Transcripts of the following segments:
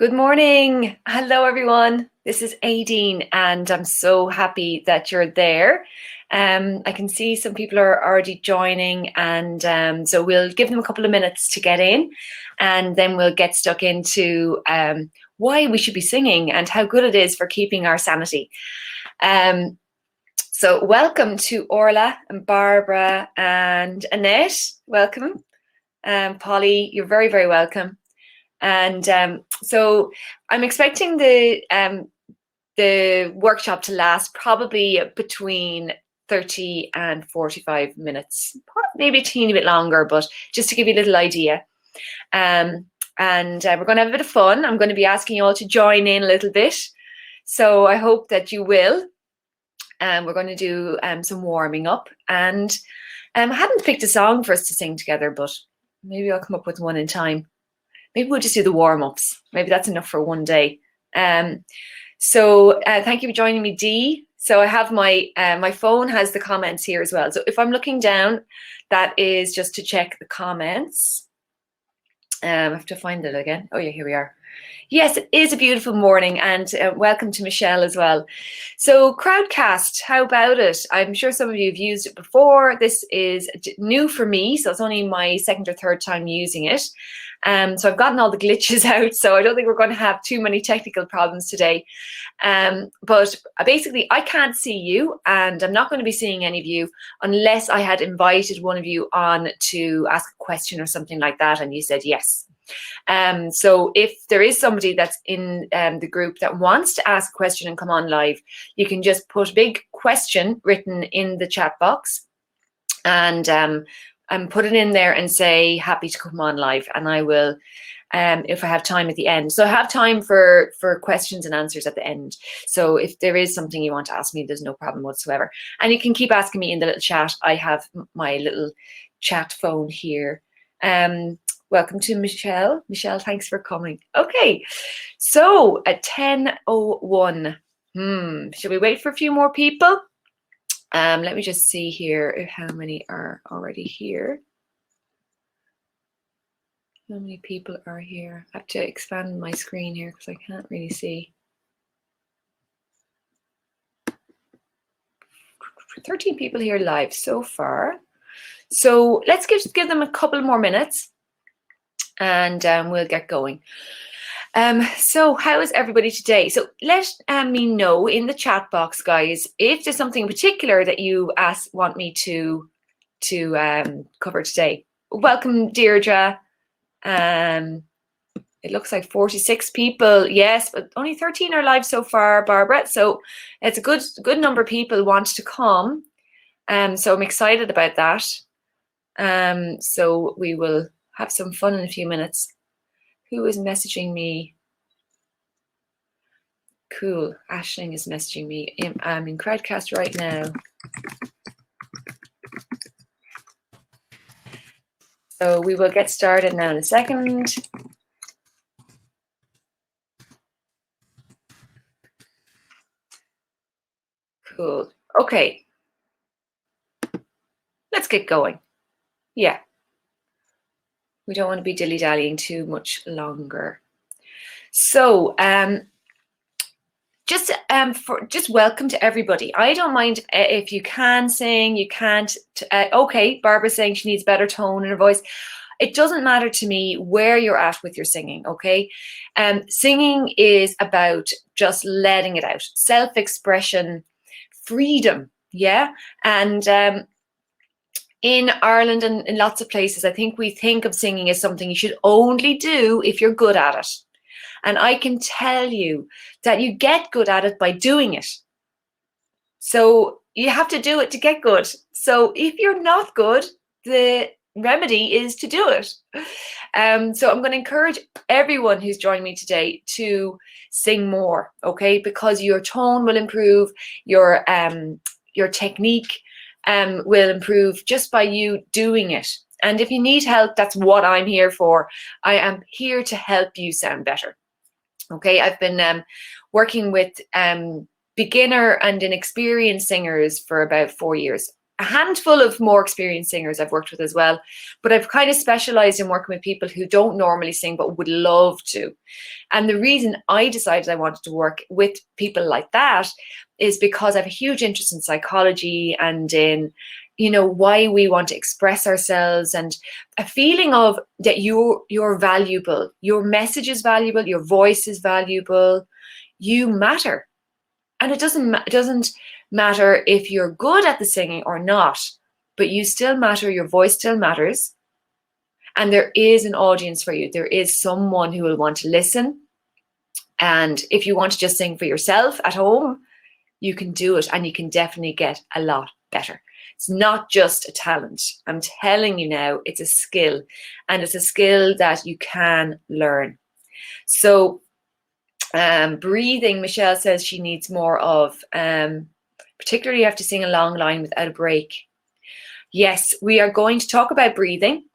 Good morning. Hello, everyone. This is Aideen, and I'm so happy that you're there. I can see some people are already joining, and so we'll give them a couple of minutes to get in, and then we'll get stuck into why we should be singing and how good it is for keeping our sanity. So welcome to Orla and Barbara and Annette. Welcome. Polly, you're very, very welcome. And so I'm expecting the workshop to last probably between 30 and 45 minutes, maybe a teeny bit longer, but just to give you a little idea. And we're going to have a bit of fun. I'm going to be asking you all to join in a little bit. So I hope that you will. We're going to do some warming up. And I hadn't picked a song for us to sing together, but maybe I'll come up with one in time. Maybe we'll just do the warm-ups. Maybe that's enough for one day. So thank you for joining me, Dee. So I have my phone has the comments here as well. So if I'm looking down, that is just to check the comments. I have to find it again. Oh yeah, here we are. Yes, it is a beautiful morning, and welcome to Michelle as well. So Crowdcast, how about it? I'm sure some of you have used it before. This is new for me, so it's only my second or third time using it. So I've gotten all the glitches out, so I don't think we're going to have too many technical problems today. But basically, I can't see you, and I'm not going to be seeing any of you unless I had invited one of you on to ask a question or something like that, and you said yes. So if there is somebody that's in the group that wants to ask a question and come on live, you can just put a big question written in the chat box and put it in there and say happy to come on live, and I will if I have time at the end. So I have time for questions and answers at the end. So if there is something you want to ask me, there's no problem whatsoever. And you can keep asking me in the little chat. I have my little chat phone here. Welcome to Michelle. Michelle, thanks for coming. Okay, so at 10:01, should we wait for a few more people? Let me just see here how many are already here. How many people are here? I have to expand my screen here because I can't really see. 13 people here live so far. So let's give them a couple more minutes, and we'll get going. So how is everybody today? So let me know in the chat box, guys, if there's something in particular that you want me to cover today. Welcome, Deirdre. It looks like 46 people, yes, but only 13 are live so far, Barbara. So it's a good number of people want to come. So I'm excited about that. So we will have some fun in a few minutes. Who is messaging me? Cool. Aisling is messaging me. I'm in Crowdcast right now. So we will get started now in a second. Cool. Okay. Let's get going. Yeah. We don't want to be dilly-dallying too much longer. So just welcome to everybody. I don't mind if you can sing, you can't. Okay, Barbara's saying she needs better tone in her voice. It doesn't matter to me where you're at with your singing, okay? Singing is about just letting it out, self-expression, freedom, yeah? And in Ireland and in lots of places, I think we think of singing as something you should only do if you're good at it. And I can tell you that you get good at it by doing it. So you have to do it to get good. So if you're not good, the remedy is to do it. So I'm going to encourage everyone who's joined me today to sing more, okay? Because your tone will improve, your technique will improve just by you doing it. And if you need help, that's what I'm here for. I am here to help you sound better. Okay, I've been working with beginner and inexperienced singers for about 4 years. a handful of more experienced singers I've worked with as well, but I've kind of specialized in working with people who don't normally sing but would love to. And the reason I decided I wanted to work with people like that is because I have a huge interest in psychology and in, why we want to express ourselves, and a feeling of that you're valuable, your message is valuable, your voice is valuable, you matter. And it doesn't matter if you're good at the singing or not, but you still matter, your voice still matters. And there is an audience for you. There is someone who will want to listen. And if you want to just sing for yourself at home, you can do it, and you can definitely get a lot better. It's not just a talent. I'm telling you now, it's a skill, and it's a skill that you can learn. So breathing, Michelle says she needs more of, particularly you have to sing a long line without a break. Yes, we are going to talk about breathing,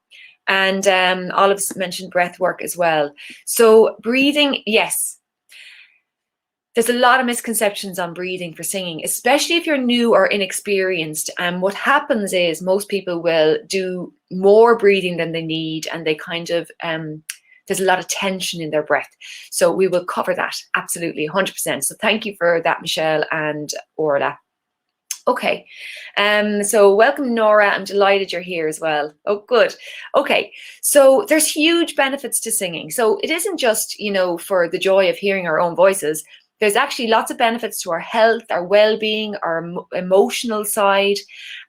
and Olive's mentioned breath work as well. So breathing, yes. There's a lot of misconceptions on breathing for singing, especially if you're new or inexperienced. And what happens is most people will do more breathing than they need, and they kind of, there's a lot of tension in their breath. So we will cover that, absolutely, 100%. So thank you for that, Michelle and Orla. Okay, so welcome, Nora. I'm delighted you're here as well. Oh, good. Okay, so there's huge benefits to singing. So it isn't just, for the joy of hearing our own voices. There's actually lots of benefits to our health, our well-being, our emotional side.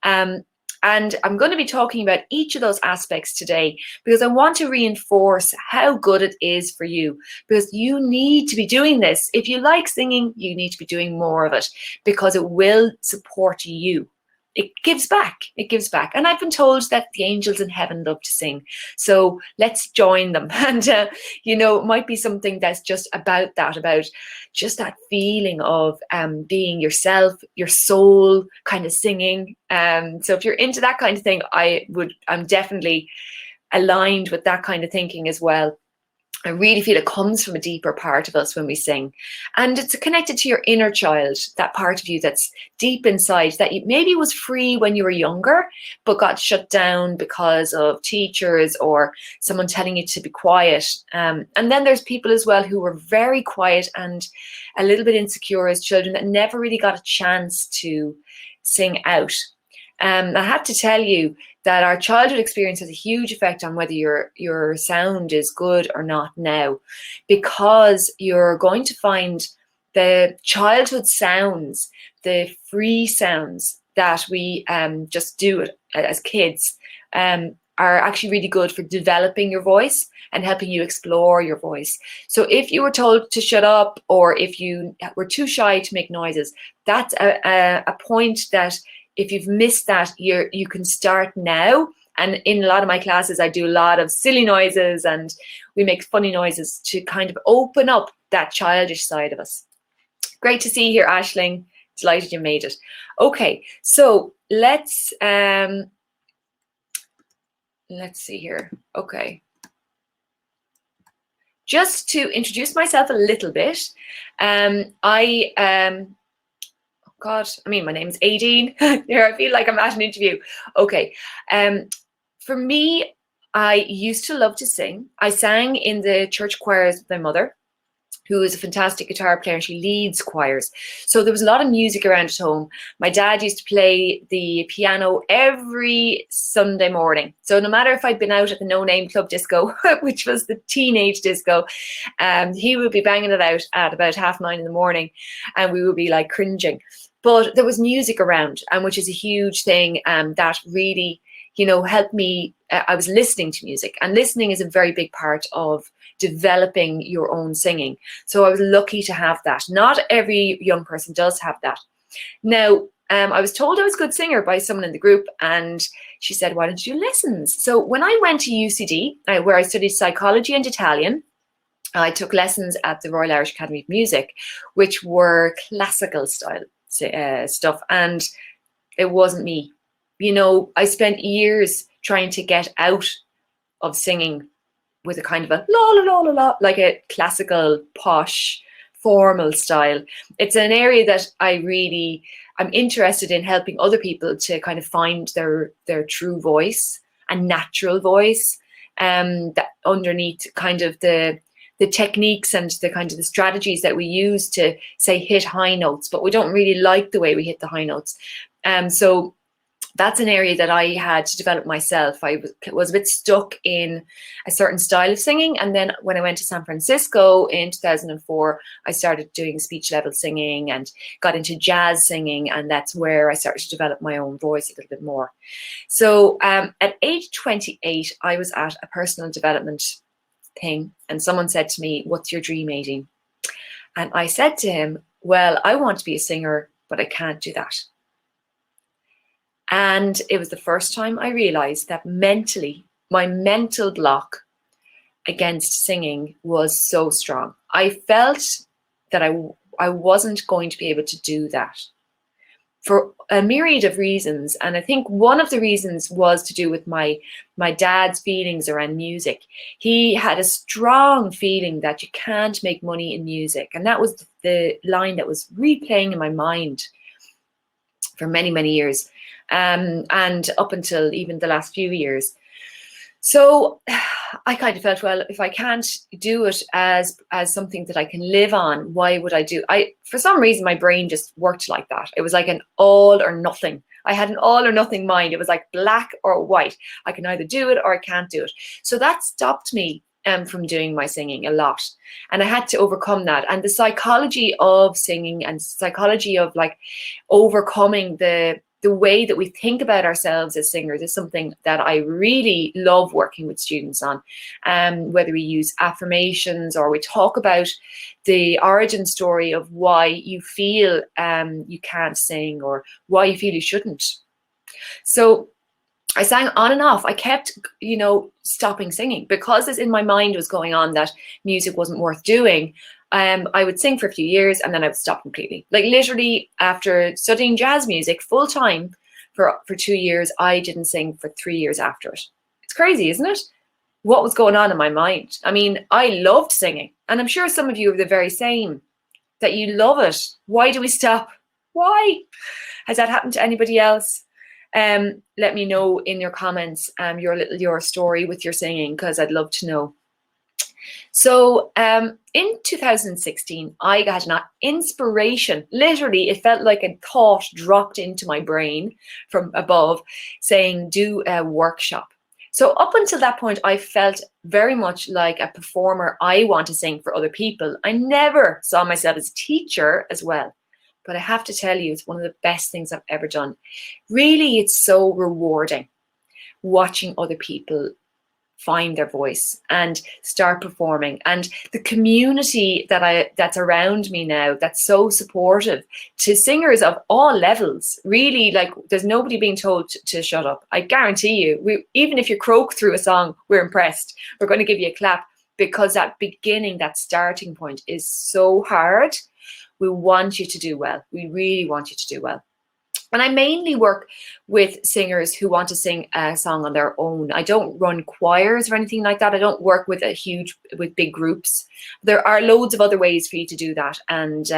And I'm going to be talking about each of those aspects today, because I want to reinforce how good it is for you, because you need to be doing this. If you like singing, you need to be doing more of it, because it will support you. It gives back. It gives back. And I've been told that the angels in heaven love to sing. So let's join them. And, it might be something that's just about just that feeling of being yourself, your soul kind of singing. So if you're into that kind of thing, I'm definitely aligned with that kind of thinking as well. I really feel it comes from a deeper part of us when we sing. And it's connected to your inner child, that part of you that's deep inside, that maybe was free when you were younger, but got shut down because of teachers or someone telling you to be quiet. And then there's people as well who were very quiet and a little bit insecure as children that never really got a chance to sing out. I have to tell you that our childhood experience has a huge effect on whether your sound is good or not now, because you're going to find the childhood sounds, the free sounds that we just do as kids are actually really good for developing your voice and helping you explore your voice. So if you were told to shut up, or if you were too shy to make noises, that's a point that if you've missed that, you can start now. And in a lot of my classes, I do a lot of silly noises, and we make funny noises to kind of open up that childish side of us. Great to see you here, Aisling. Delighted you made it. Okay, so let's see here. Okay. Just to introduce myself a little bit, my name's Aideen. Here, I feel like I'm at an interview. Okay. For me, I used to love to sing. I sang in the church choirs with my mother, who is a fantastic guitar player, and she leads choirs. So there was a lot of music around at home. My dad used to play the piano every Sunday morning. So no matter if I'd been out at the No Name Club disco, which was the teenage disco, he would be banging it out at about 9:30 in the morning, and we would be like cringing. But there was music around, which is a huge thing that really, helped me. I was listening to music, and listening is a very big part of developing your own singing. So I was lucky to have that. Not every young person does have that. Now, I was told I was a good singer by someone in the group, and she said, why don't you do lessons? So when I went to UCD, where I studied psychology and Italian, I took lessons at the Royal Irish Academy of Music, which were classical style stuff, and it wasn't me. I spent years trying to get out of singing with a kind of a la la la la la, like a classical posh formal style. It's an area that I really I'm interested in helping other people to kind of find their true voice and natural voice, that underneath kind of the techniques and the kind of the strategies that we use to, say, hit high notes, but we don't really like the way we hit the high notes. So that's an area that I had to develop myself. I was a bit stuck in a certain style of singing. And then when I went to San Francisco in 2004, I started doing speech level singing and got into jazz singing. And that's where I started to develop my own voice a little bit more. So at age 28, I was at a personal development thing. And someone said to me, "What's your dream, Aideen?" And I said to him, "Well, I want to be a singer, but I can't do that." And it was the first time I realized that mentally, my mental block against singing was so strong. I felt that I wasn't going to be able to do that for a myriad of reasons. And I think one of the reasons was to do with my dad's feelings around music. He had a strong feeling that you can't make money in music. And that was the line that was replaying in my mind for many, many years. And up until even the last few years. So I kind of felt, well, if I can't do it as something that I can live on, why would I do? For some reason, my brain just worked like that. It was like an all or nothing. I had an all or nothing mind. It was like black or white. I can either do it or I can't do it. So that stopped me from doing my singing a lot. And I had to overcome that. And the psychology of singing and psychology of like overcoming the way that we think about ourselves as singers is something that I really love working with students on. Whether we use affirmations or we talk about the origin story of why you feel you can't sing or why you feel you shouldn't. So I sang on and off. I kept, stopping singing because in my mind was going on that music wasn't worth doing. I would sing for a few years and then I would stop completely. Like literally after studying jazz music full time for 2 years, I didn't sing for 3 years after it. It's crazy, isn't it? What was going on in my mind? I mean, I loved singing, and I'm sure some of you are the very same, that you love it. Why do we stop? Why? Has that happened to anybody else? Let me know in your comments your story with your singing, because I'd love to know. So in 2016, I got an inspiration. Literally, it felt like a thought dropped into my brain from above saying, do a workshop. So up until that point, I felt very much like a performer. I want to sing for other people. I never saw myself as a teacher as well. But I have to tell you, it's one of the best things I've ever done. Really, it's so rewarding watching other people find their voice and start performing, and the community that's around me now that's so supportive to singers of all levels. Really, like there's nobody being told to shut up. I guarantee you, even if you croak through a song, we're impressed. We're going to give you a clap, because that beginning, that starting point is so hard. We want you to do well. We really want you to do well. And I mainly work with singers who want to sing a song on their own. I don't run choirs or anything like that. I don't work with with big groups. There are loads of other ways for you to do that. And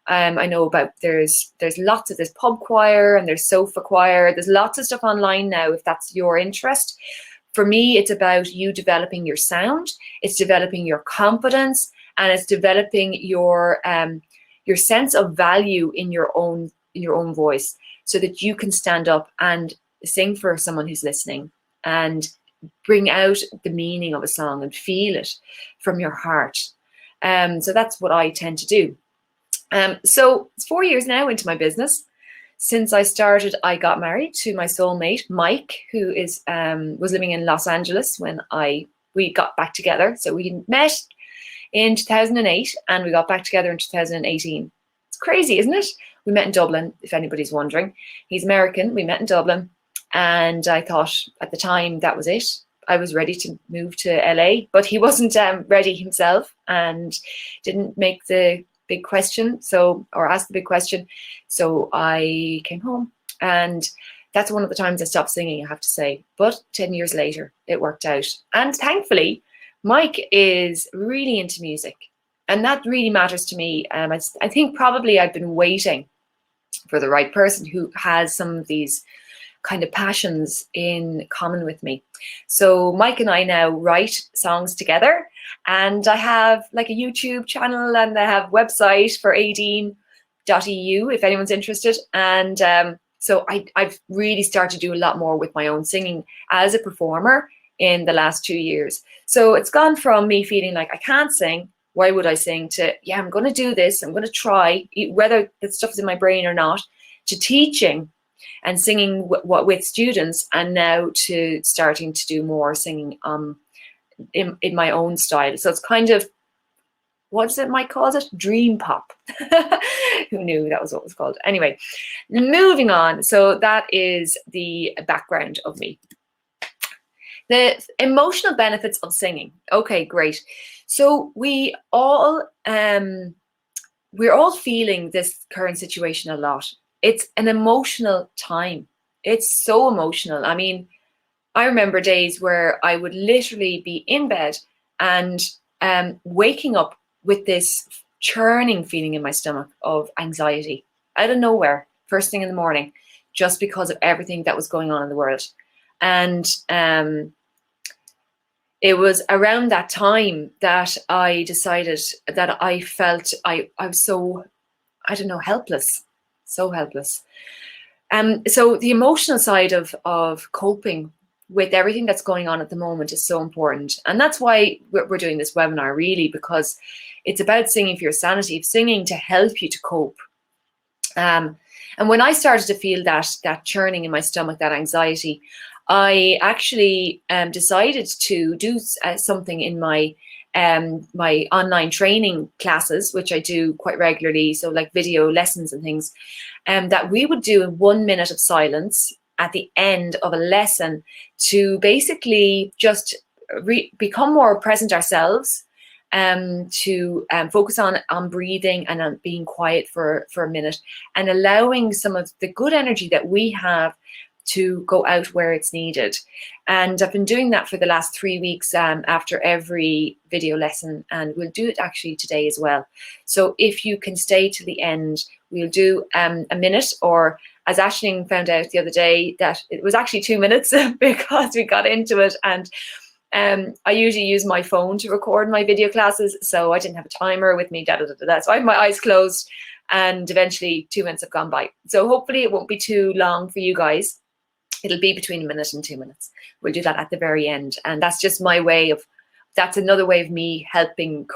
I know about there's lots of this pub choir and there's sofa choir. There's lots of stuff online now if that's your interest. For me, it's about you developing your sound. It's developing your confidence, and it's developing your sense of value in your own voice, so that you can stand up and sing for someone who's listening and bring out the meaning of a song and feel it from your heart. So that's what I tend to do. So it's 4 years now into my business. Since I started, I got married to my soulmate, Mike, who was living in Los Angeles when we got back together. So we met in 2008 and we got back together in 2018. It's crazy, isn't it? We met in Dublin, if anybody's wondering. He's American. We met in Dublin. And I thought at the time that was it. I was ready to move to LA, but he wasn't ready himself and didn't make the big question, or ask the big question. So I came home, and that's one of the times I stopped singing, I have to say. But 10 years later, it worked out. And thankfully, Mike is really into music, and that really matters to me. I think probably I've been waiting for the right person who has some of these kind of passions in common with me. So Mike and I now write songs together, and I have like a YouTube channel, and I have a website for Aideen.eu if anyone's interested. And so I've really started to do a lot more with my own singing as a performer in the last 2 years. So it's gone from me feeling like I can't sing, why would I sing, to, yeah, I'm going to do this, I'm going to try, whether the stuff's in my brain or not, to teaching and singing with students, and now to starting to do more singing in my own style. So it's kind of, what's it Mike calls it? Dream pop. Who knew that was what it was called? Anyway, moving on. So that is the background of me. The emotional benefits of singing. Okay, great. So we're all feeling this current situation a lot. It's an emotional time. It's so emotional. I mean, I remember days where I would literally be in bed and waking up with this churning feeling in my stomach of anxiety out of nowhere, first thing in the morning, just because of everything that was going on in the world. And it was around that time that I decided that I felt I was so, I don't know, helpless. So helpless. So the emotional side of coping with everything that's going on at the moment is so important. And that's why we're doing this webinar, really, because it's about singing for your sanity, singing to help you to cope. And when I started to feel that churning in my stomach, that anxiety, I actually decided to do something in my my online training classes, which I do quite regularly, so like video lessons and things, that we would do in 1 minute of silence at the end of a lesson to basically just become more present ourselves, to focus on breathing and on being quiet for a minute, and allowing some of the good energy that we have to go out where it's needed. And I've been doing that for the last 3 weeks after every video lesson, and we'll do it actually today as well. So if you can stay to the end, we'll do a minute, or as Aisling found out the other day, that it was actually 2 minutes because we got into it. And I usually use my phone to record my video classes, so I didn't have a timer with me, So I have my eyes closed, and eventually 2 minutes have gone by. So hopefully it won't be too long for you guys. It'll be between 1 minute and 2 minutes. We'll do that at the very end. And that's just my way of, that's another way of me helping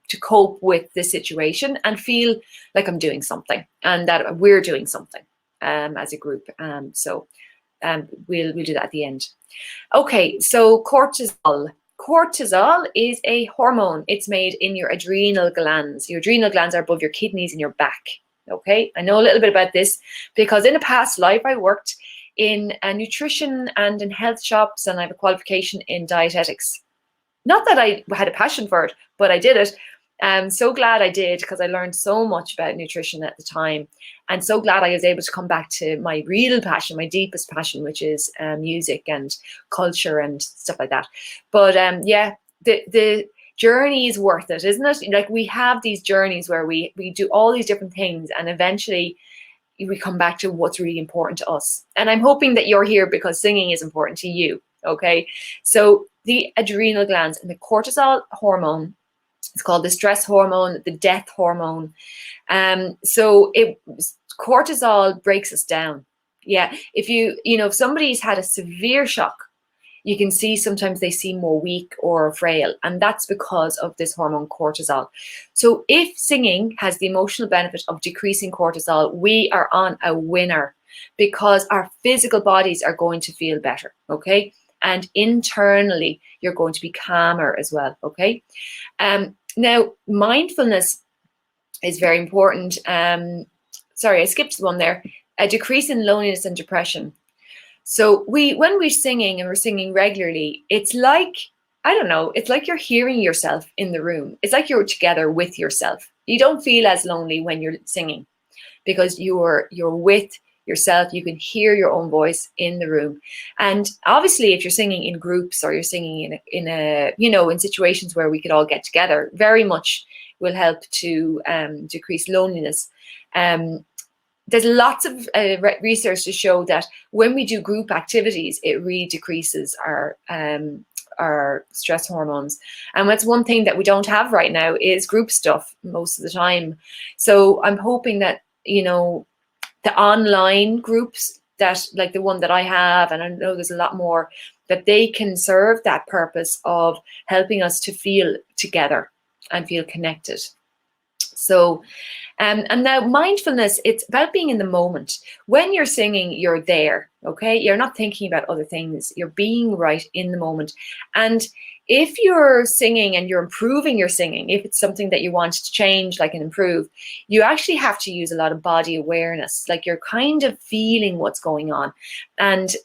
to cope with this situation and feel like I'm doing something, and that we're doing something as a group. So we'll do that at the end. Okay, so cortisol. Cortisol is a hormone. It's made in your adrenal glands. Your adrenal glands are above your kidneys in your back. Okay, I know a little bit about this because in a past life I worked in nutrition and in health shops, and I have a qualification in dietetics. Not that I had a passion for it, but I did it. I'm so glad I did, because I learned so much about nutrition at the time, and so glad I was able to come back to my real passion, my deepest passion, which is music and culture and stuff like that. But yeah, the journey is worth it, isn't it? Like, we have these journeys where we do all these different things, and eventually we come back to what's really important to us. And I'm hoping that you're here because singing is important to you. Okay, so the adrenal glands and the cortisol hormone, it's called the stress hormone, the death hormone. So cortisol breaks us down. Yeah, if somebody's had a severe shock, you can see sometimes they seem more weak or frail, and that's because of this hormone cortisol. So if singing has the emotional benefit of decreasing cortisol, we are on a winner, because our physical bodies are going to feel better, okay? And internally, you're going to be calmer as well, okay? Now, mindfulness is very important. Sorry, I skipped one there. A decrease in loneliness and depression. So when we're singing, and we're singing regularly, it's like, I don't know, it's like you're hearing yourself in the room. It's like you're together with yourself. You don't feel as lonely when you're singing, because you're with yourself. You can hear your own voice in the room. And obviously, if you're singing in groups, or you're singing in situations where we could all get together, very much will help to decrease loneliness. there's lots of research to show that when we do group activities, it really decreases our stress hormones. And that's one thing that we don't have right now is group stuff most of the time. So I'm hoping that, you know, the online groups that, like the one that I have, and I know there's a lot more, that they can serve that purpose of helping us to feel together and feel connected. So, and now mindfulness, it's about being in the moment. When you're singing, you're there, okay? You're not thinking about other things. You're being right in the moment. And if you're singing and you're improving your singing, if it's something that you want to change, like, and improve, you actually have to use a lot of body awareness. Like, you're kind of feeling what's going on, and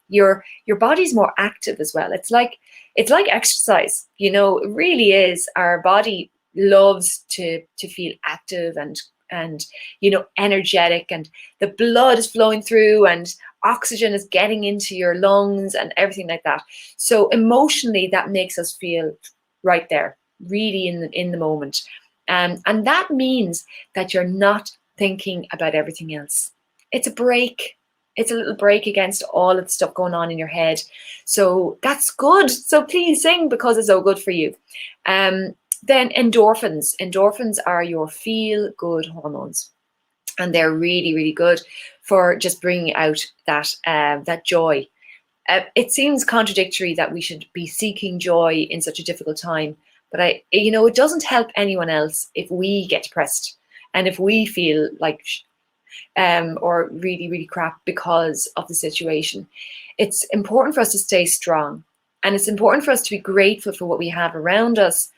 your body's more active as well. It's like exercise, you know. It really is. Our body loves to feel active and you know, energetic, and the blood is flowing through and oxygen is getting into your lungs and everything like that. So emotionally, that makes us feel right there, really in the moment. And that means that you're not thinking about everything else. It's a break. It's a little break against all of the stuff going on in your head. So that's good. So please sing, because it's so good for you. Then endorphins. Endorphins are your feel-good hormones, and they're really, really good for just bringing out that joy. It seems contradictory that we should be seeking joy in such a difficult time, but you know, it doesn't help anyone else if we get depressed and if we feel like or really, really crap because of the situation. It's important for us to stay strong, and it's important for us to be grateful for what we have around us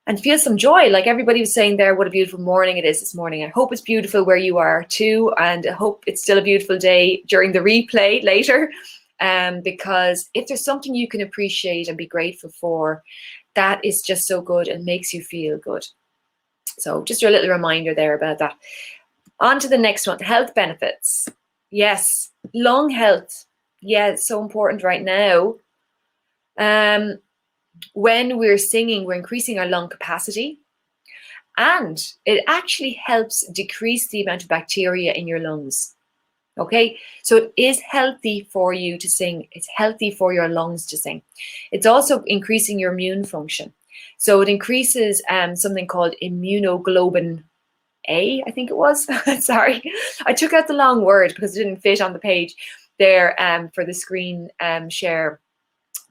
and feel some joy. Like everybody was saying there, what a beautiful morning it is this morning. I hope it's beautiful where you are too, and I hope it's still a beautiful day during the replay later, because if there's something you can appreciate and be grateful for, that is just so good and makes you feel good. So just a little reminder there about that. On to the next one, health benefits. Yes, lung health. Yeah, it's so important right now. When we're singing, we're increasing our lung capacity, and it actually helps decrease the amount of bacteria in your lungs. Okay, so it is healthy for you to sing. It's healthy for your lungs to sing. It's also increasing your immune function. So it increases something called immunoglobulin A, I think it was. Sorry, I took out the long word because it didn't fit on the page there for the screen share.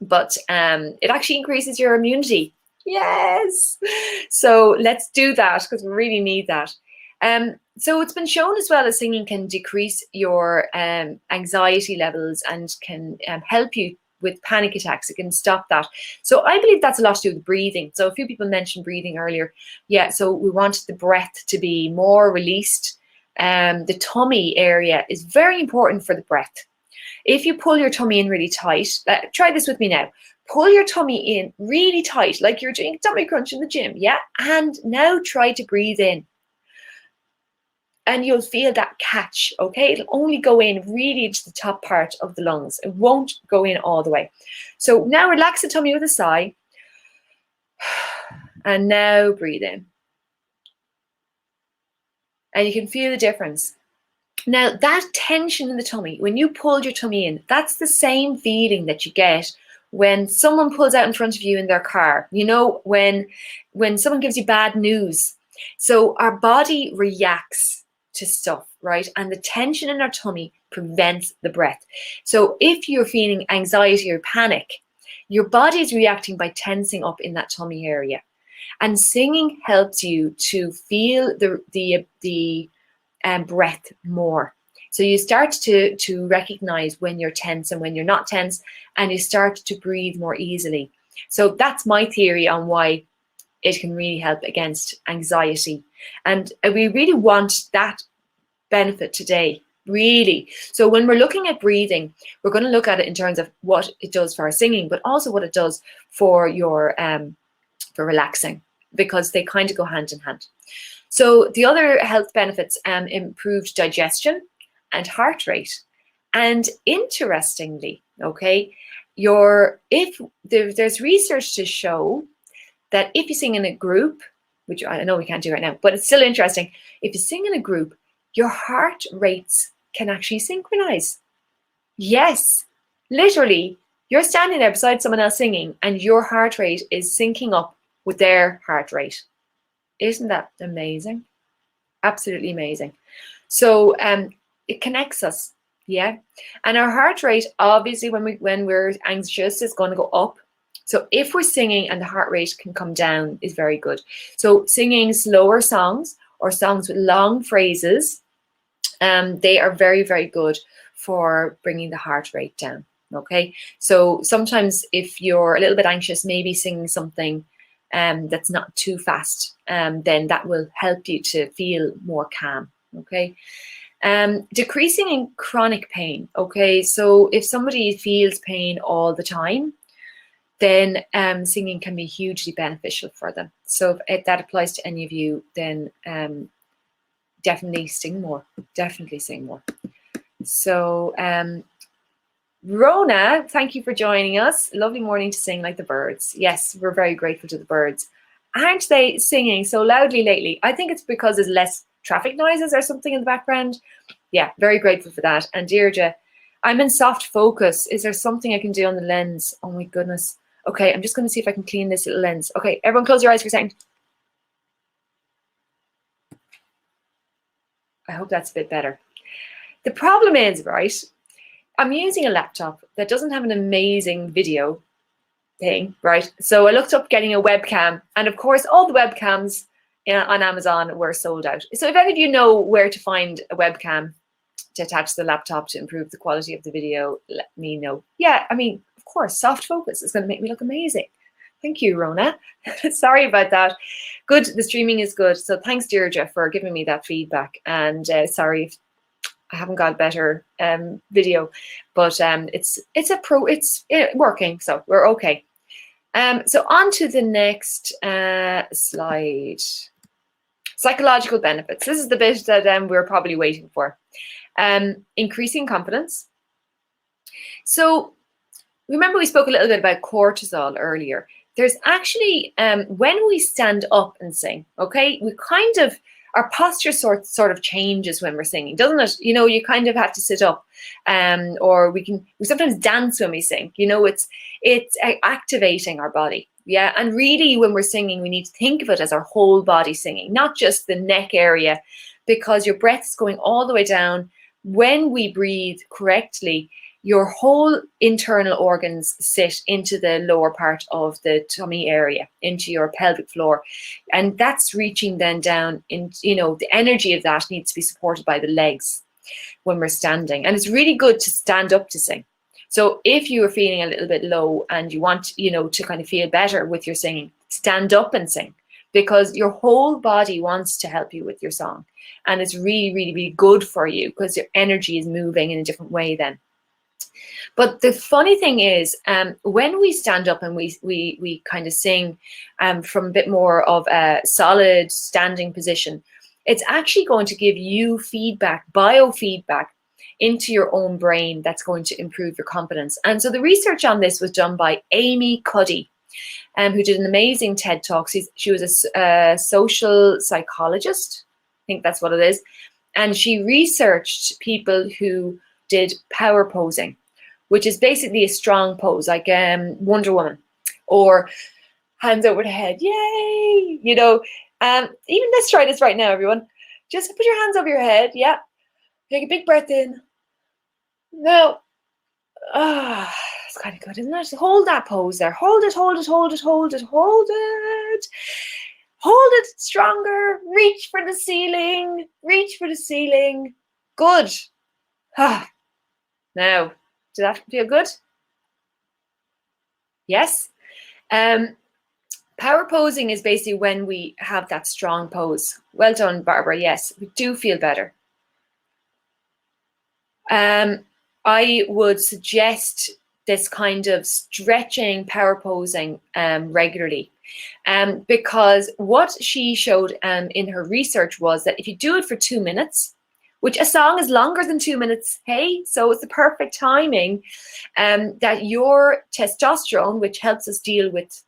But it actually increases your immunity. Yes. So let's do that, because we really need that. So it's been shown as well as singing can decrease your anxiety levels and can help you with panic attacks. It can stop that. So I believe that's a lot to do with breathing. So a few people mentioned breathing earlier. Yeah, so we want the breath to be more released. The tummy area is very important for the breath. If you pull your tummy in really tight, try this with me now. Pull your tummy in really tight, like you're doing tummy crunch in the gym, yeah? And now try to breathe in. And you'll feel that catch, okay? It'll only go in really into the top part of the lungs. It won't go in all the way. So now relax the tummy with a sigh. And now breathe in. And you can feel the difference. Now, that tension in the tummy, when you pulled your tummy in, that's the same feeling that you get when someone pulls out in front of you in their car. You know, when someone gives you bad news. So our body reacts to stuff, right? And the tension in our tummy prevents the breath. So if you're feeling anxiety or panic, your body is reacting by tensing up in that tummy area. And singing helps you to feel the breath more. So you start to recognize when you're tense and when you're not tense, and you start to breathe more easily. So that's my theory on why it can really help against anxiety. And we really want that benefit today, really. So when we're looking at breathing, we're going to look at it in terms of what it does for our singing, but also what it does for your for relaxing, because they kind of go hand in hand. So the other health benefits, improved digestion and heart rate. And interestingly, okay, if there's research to show that if you sing in a group, which I know we can't do right now, but it's still interesting, if you sing in a group, your heart rates can actually synchronize. Yes, literally, you're standing there beside someone else singing and your heart rate is syncing up with their heart rate. Isn't that amazing? Absolutely amazing. So it connects us, yeah. And our heart rate, obviously, when we're anxious, is going to go up. So if we're singing and the heart rate can come down, is very good. So singing slower songs or songs with long phrases, they are very, very good for bringing the heart rate down. Okay, so sometimes if you're a little bit anxious, maybe singing something that's not too fast, then that will help you to feel more calm. Okay. Decreasing in chronic pain. Okay, so if somebody feels pain all the time, then singing can be hugely beneficial for them. So if that applies to any of you, then definitely sing more. Definitely sing more. So Rona, thank you for joining us. Lovely morning to sing like the birds. Yes, we're very grateful to the birds. Aren't they singing so loudly lately? I think it's because there's less traffic noises or something in the background. Yeah, very grateful for that. And Deirdre, I'm in soft focus. Is there something I can do on the lens? Oh my goodness. Okay, I'm just going to see if I can clean this little lens. Okay, everyone close your eyes for a second. I hope that's a bit better. The problem is, right, I'm using a laptop that doesn't have an amazing video thing, right? So I looked up getting a webcam, and of course, all the webcams on Amazon were sold out. So if any of you know where to find a webcam to attach to the laptop to improve the quality of the video, let me know. Yeah, I mean, of course, soft focus is going to make me look amazing. Thank you, Rona. Sorry about that. Good, the streaming is good. So thanks, Deirdre, for giving me that feedback. And sorry if I haven't got a better video, but it's working, so we're okay. So on to the next slide. Psychological benefits. This is the bit that we're probably waiting for. Increasing confidence. So remember we spoke a little bit about cortisol earlier. There's actually, when we stand up and sing, okay, we kind of, our posture sort of changes when we're singing, doesn't it? You know, you kind of have to sit up, or we sometimes dance when we sing. You know, it's activating our body. Yeah, and really when we're singing, we need to think of it as our whole body singing, not just the neck area, because your breath is going all the way down. When we breathe correctly, your whole internal organs sit into the lower part of the tummy area, into your pelvic floor. And that's reaching then down in, you know, the energy of that needs to be supported by the legs when we're standing. And it's really good to stand up to sing. So if you are feeling a little bit low and you want, you know, to kind of feel better with your singing, stand up and sing, because your whole body wants to help you with your song. And it's really, really, really good for you because your energy is moving in a different way then. But the funny thing is, when we stand up and we kind of sing from a bit more of a solid standing position, it's actually going to give you feedback, biofeedback into your own brain that's going to improve your confidence. And so the research on this was done by Amy Cuddy, who did an amazing TED Talk. She was a social psychologist, I think that's what it is. And she researched people who did power posing, which is basically a strong pose, like Wonder Woman, or hands over the head, yay! You know, even let's try this right now, everyone. Just put your hands over your head, yeah. Take a big breath in. Now, it's kind of good, isn't it? Hold that pose there. Hold it, hold it, hold it, hold it, hold it. Hold it stronger. Reach for the ceiling. Reach for the ceiling. Good. Now, does that feel good? Yes. Power posing is basically when we have that strong pose. Well done, Barbara. Yes, we do feel better. I would suggest this kind of stretching, power posing regularly, because what she showed in her research was that if you do it for 2 minutes, which a song is longer than 2 minutes, hey, so it's the perfect timing, that your testosterone, which helps us deal with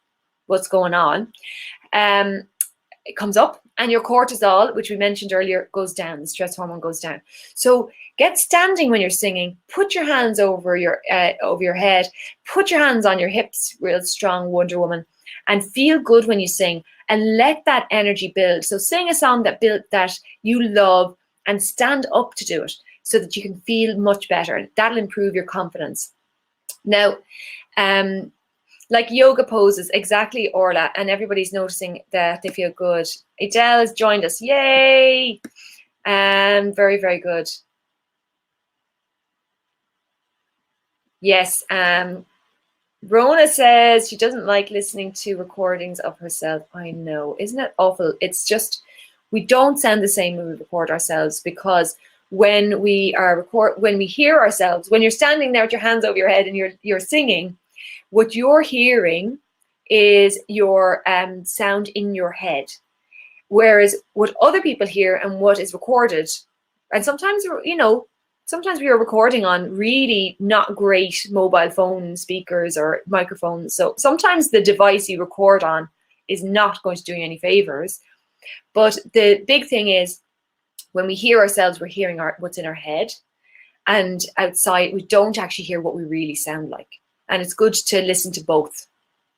what's going on, it comes up, and your cortisol, which we mentioned earlier, goes down. The stress hormone goes down. So get standing when you're singing. Put your hands over your head. Put your hands on your hips, real strong Wonder Woman, and feel good when you sing. And let that energy build. So sing a song that you love, and stand up to do it so that you can feel much better. That'll improve your confidence. Now, like yoga poses, exactly, Orla, and everybody's noticing that they feel good. Adele has joined us. Yay! Very, very good. Yes. Rona says she doesn't like listening to recordings of herself. I know. Isn't it awful? It's just, we don't sound the same when we record ourselves, because when we hear ourselves, when you're standing there with your hands over your head and you're singing, what you're hearing is your sound in your head. Whereas what other people hear and what is recorded, and sometimes, sometimes we are recording on really not great mobile phone speakers or microphones. So sometimes the device you record on is not going to do you any favors. But the big thing is, when we hear ourselves, we're hearing what's in our head. And outside, we don't actually hear what we really sound like. And it's good to listen to both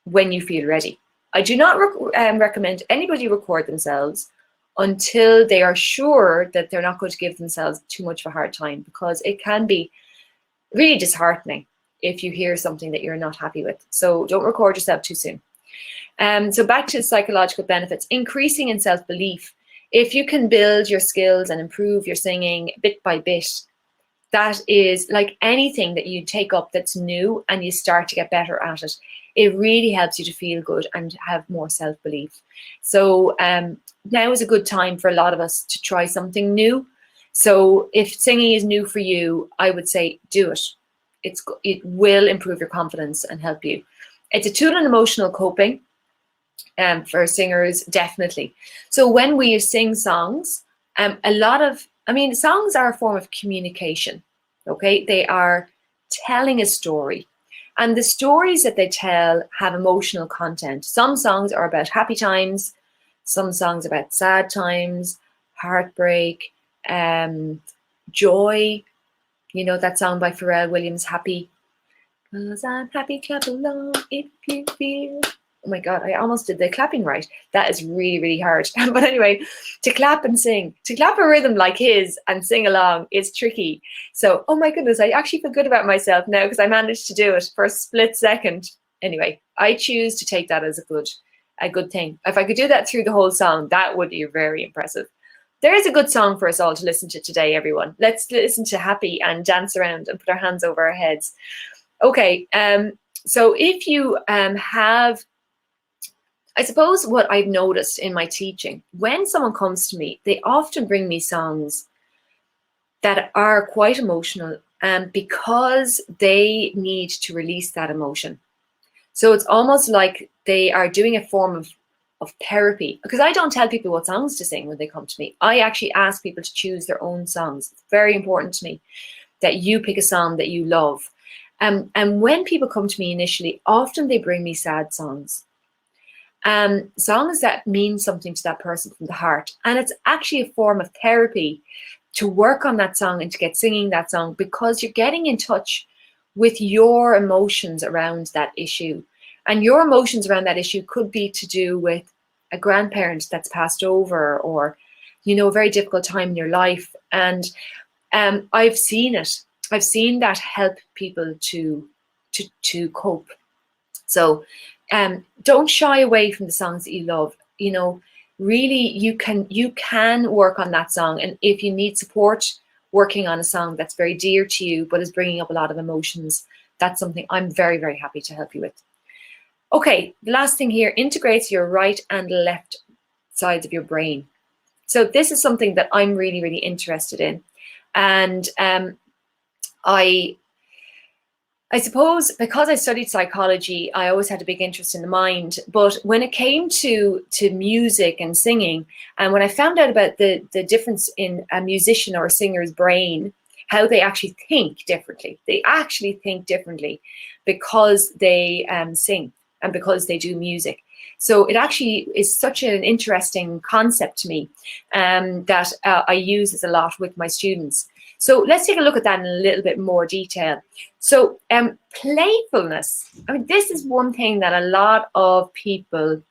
when you feel ready. I do not recommend anybody record themselves until they are sure that they're not going to give themselves too much of a hard time, because it can be really disheartening if you hear something that you're not happy with. So don't record yourself too soon. So back to psychological benefits, increasing in self-belief. If you can build your skills and improve your singing bit by bit, that is like anything that you take up that's new and you start to get better at it. It really helps you to feel good and have more self-belief. So now is a good time for a lot of us to try something new. So if singing is new for you, I would say do it. It will improve your confidence and help you. It's a tool in emotional coping for singers, definitely. So when we sing songs, songs are a form of communication, okay? They are telling a story. And the stories that they tell have emotional content. Some songs are about happy times, some songs about sad times, heartbreak, joy. You know that song by Pharrell Williams, Happy. 'Cause I'm happy, clap along if you feel. Oh my God, I almost did the clapping right. That is really, really hard. But anyway, to clap and sing, to clap a rhythm like his and sing along is tricky. So, oh my goodness, I actually feel good about myself now because I managed to do it for a split second. Anyway, I choose to take that as a good thing. If I could do that through the whole song, that would be very impressive. There is a good song for us all to listen to today, everyone. Let's listen to Happy and dance around and put our hands over our heads. Okay, so if you have, I suppose what I've noticed in my teaching, when someone comes to me, they often bring me songs that are quite emotional, because they need to release that emotion. So it's almost like they are doing a form of therapy, because I don't tell people what songs to sing when they come to me. I actually ask people to choose their own songs. It's very important to me that you pick a song that you love. And when people come to me initially, often they bring me sad songs. Songs that mean something to that person from the heart. And it's actually a form of therapy to work on that song and to get singing that song, because you're getting in touch with your emotions around that issue. And your emotions around that issue could be to do with a grandparent that's passed over, or, a very difficult time in your life. And I've seen it. I've seen that help people to cope. So don't shy away from the songs that you love. Really, you can work on that song. And if you need support working on a song that's very dear to you but is bringing up a lot of emotions, that's something I'm very, very happy to help you with. Okay, the last thing here, integrates your right and left sides of your brain. So this is something that I'm really, really interested in. And I suppose because I studied psychology, I always had a big interest in the mind. But when it came to music and singing, and when I found out about the difference in a musician or a singer's brain, how they actually think differently. They actually think differently because they sing. and because they do music. So it actually is such an interesting concept to me that I use this a lot with my students. So let's take a look at that in a little bit more detail. So playfulness, I mean, this is one thing that a lot of people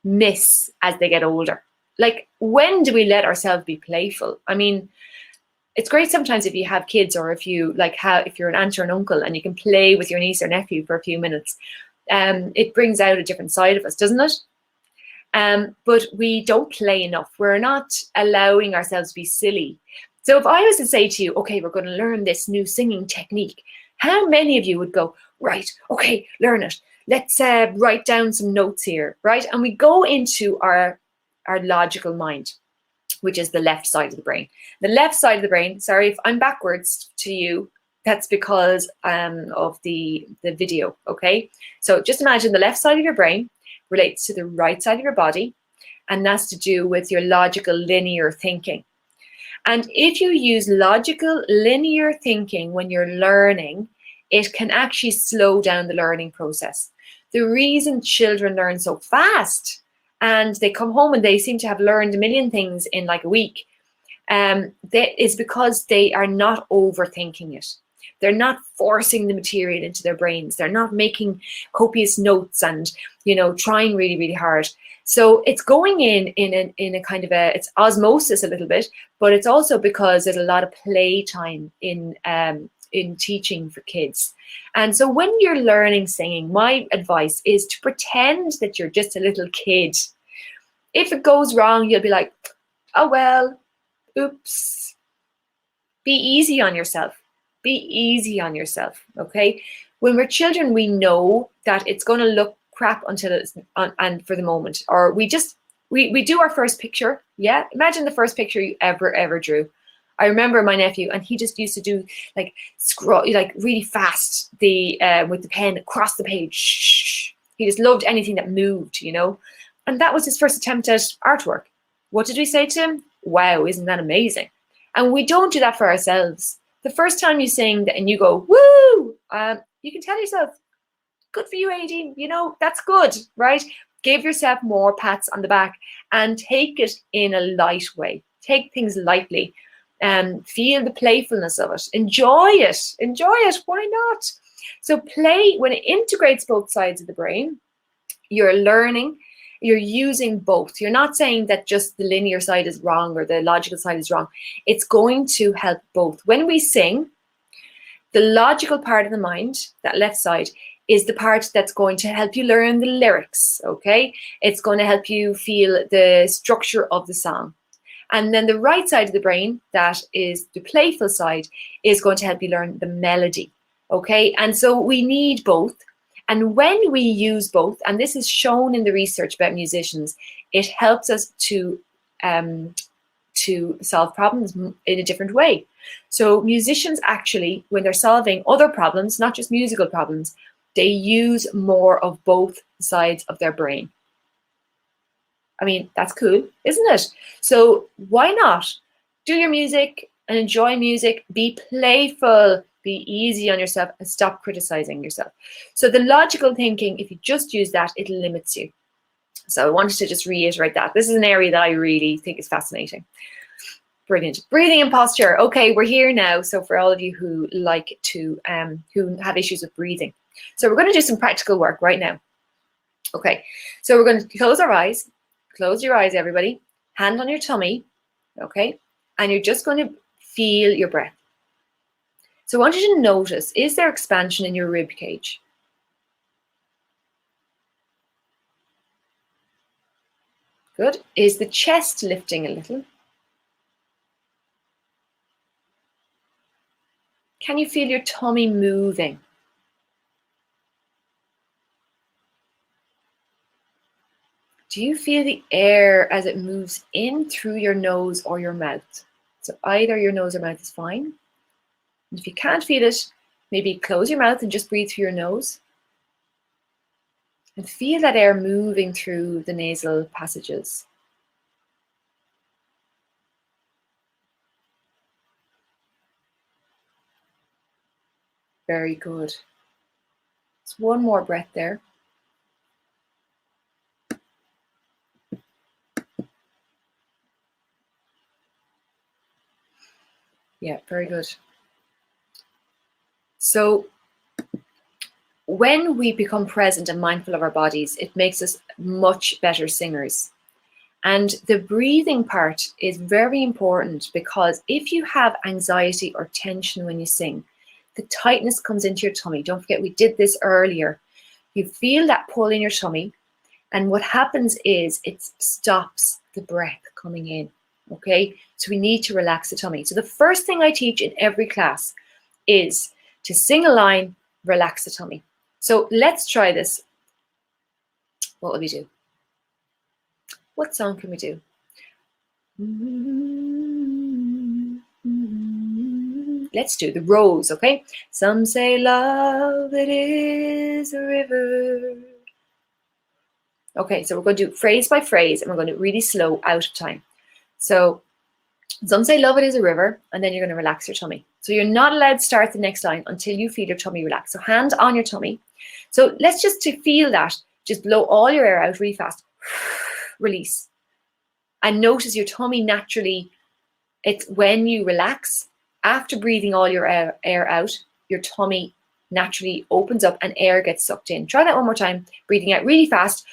miss as they get older. Like, when do we let ourselves be playful? I mean, it's great sometimes if you have kids, or if you if you're an aunt or an uncle and you can play with your niece or nephew for a few minutes. It brings out a different side of us, doesn't it? But we don't play enough. We're not allowing ourselves to be silly. So if I was to say to you, okay, we're going to learn this new singing technique, how many of you would go, right, okay, learn it. Let's write down some notes here, right? And we go into our logical mind, which is the left side of the brain. The left side of the brain, sorry if I'm backwards to you, that's because of the video, okay? So just imagine the left side of your brain relates to the right side of your body, and that's to do with your logical linear thinking. And if you use logical linear thinking when you're learning, it can actually slow down the learning process. The reason children learn so fast and they come home and they seem to have learned a million things in like a week, is because they are not overthinking it. They're not forcing the material into their brains. They're not making copious notes and, trying really, really hard. So it's going in a kind of it's osmosis a little bit, but it's also because there's a lot of play time in teaching for kids. And so when you're learning singing, my advice is to pretend that you're just a little kid. If it goes wrong, you'll be like, oh, well, oops. Be easy on yourself. Be easy on yourself, okay? When we're children, we know that it's going to look crap until it's and for the moment, or we do our first picture. Yeah, imagine the first picture you ever drew. I remember my nephew, and he just used to do like scroll like really fast with the pen across the page. He just loved anything that moved, and that was his first attempt at artwork. What did we say to him? Wow, isn't that amazing? And we don't do that for ourselves. The first time you sing and you go, woo, you can tell yourself, good for you, Aideen, that's good, right? Give yourself more pats on the back and take it in a light way. Take things lightly and feel the playfulness of it. Enjoy it. Why not? So play, when it integrates both sides of the brain, you're learning, you're using both. You're not saying that just the linear side is wrong or the logical side is wrong. It's going to help both. When we sing, the logical part of the mind, that left side, is the part that's going to help you learn the lyrics, okay? It's going to help you feel the structure of the song. And then the right side of the brain, that is the playful side, is going to help you learn the melody, okay? And so we need both. And when we use both, and this is shown in the research about musicians, it helps us to solve problems in a different way. So musicians actually, when they're solving other problems, not just musical problems, they use more of both sides of their brain. I mean, that's cool, isn't it? So why not do your music and enjoy music, be playful, be easy on yourself, and stop criticizing yourself. So the logical thinking, if you just use that, it limits you. So I wanted to just reiterate that. This is an area that I really think is fascinating. Brilliant. Breathing and posture. Okay, we're here now. So for all of you who like to, who have issues with breathing. So we're going to do some practical work right now. Okay, so we're going to close our eyes. Close your eyes, everybody. Hand on your tummy. Okay, and you're just going to feel your breath. So I want you to notice, is there expansion in your rib cage? Good. Is the chest lifting a little? Can you feel your tummy moving? Do you feel the air as it moves in through your nose or your mouth? So either your nose or mouth is fine. And if you can't feel it, maybe close your mouth and just breathe through your nose. And feel that air moving through the nasal passages. Very good. Just one more breath there. Yeah, very good. So when we become present and mindful of our bodies, it makes us much better singers. And the breathing part is very important, because if you have anxiety or tension when you sing, the tightness comes into your tummy. Don't forget, we did this earlier. You feel that pull in your tummy, and what happens is it stops the breath coming in. Okay, so we need to relax the tummy. So the first thing I teach in every class is to sing a line, relax the tummy. So let's try this. What will we do? What song can we do? Let's do the Rose, okay? Some say love, it is a river. Okay, so we're going to do phrase by phrase, and we're going to really slow out of time. So some say love, it is a river, and then you're going to relax your tummy. So you're not allowed to start the next line until you feel your tummy relax. So hand on your tummy. So let's just to feel that, just blow all your air out really fast. Release. And notice your tummy naturally, it's when you relax, after breathing all your air out, your tummy naturally opens up and air gets sucked in. Try that one more time. Breathing out really fast.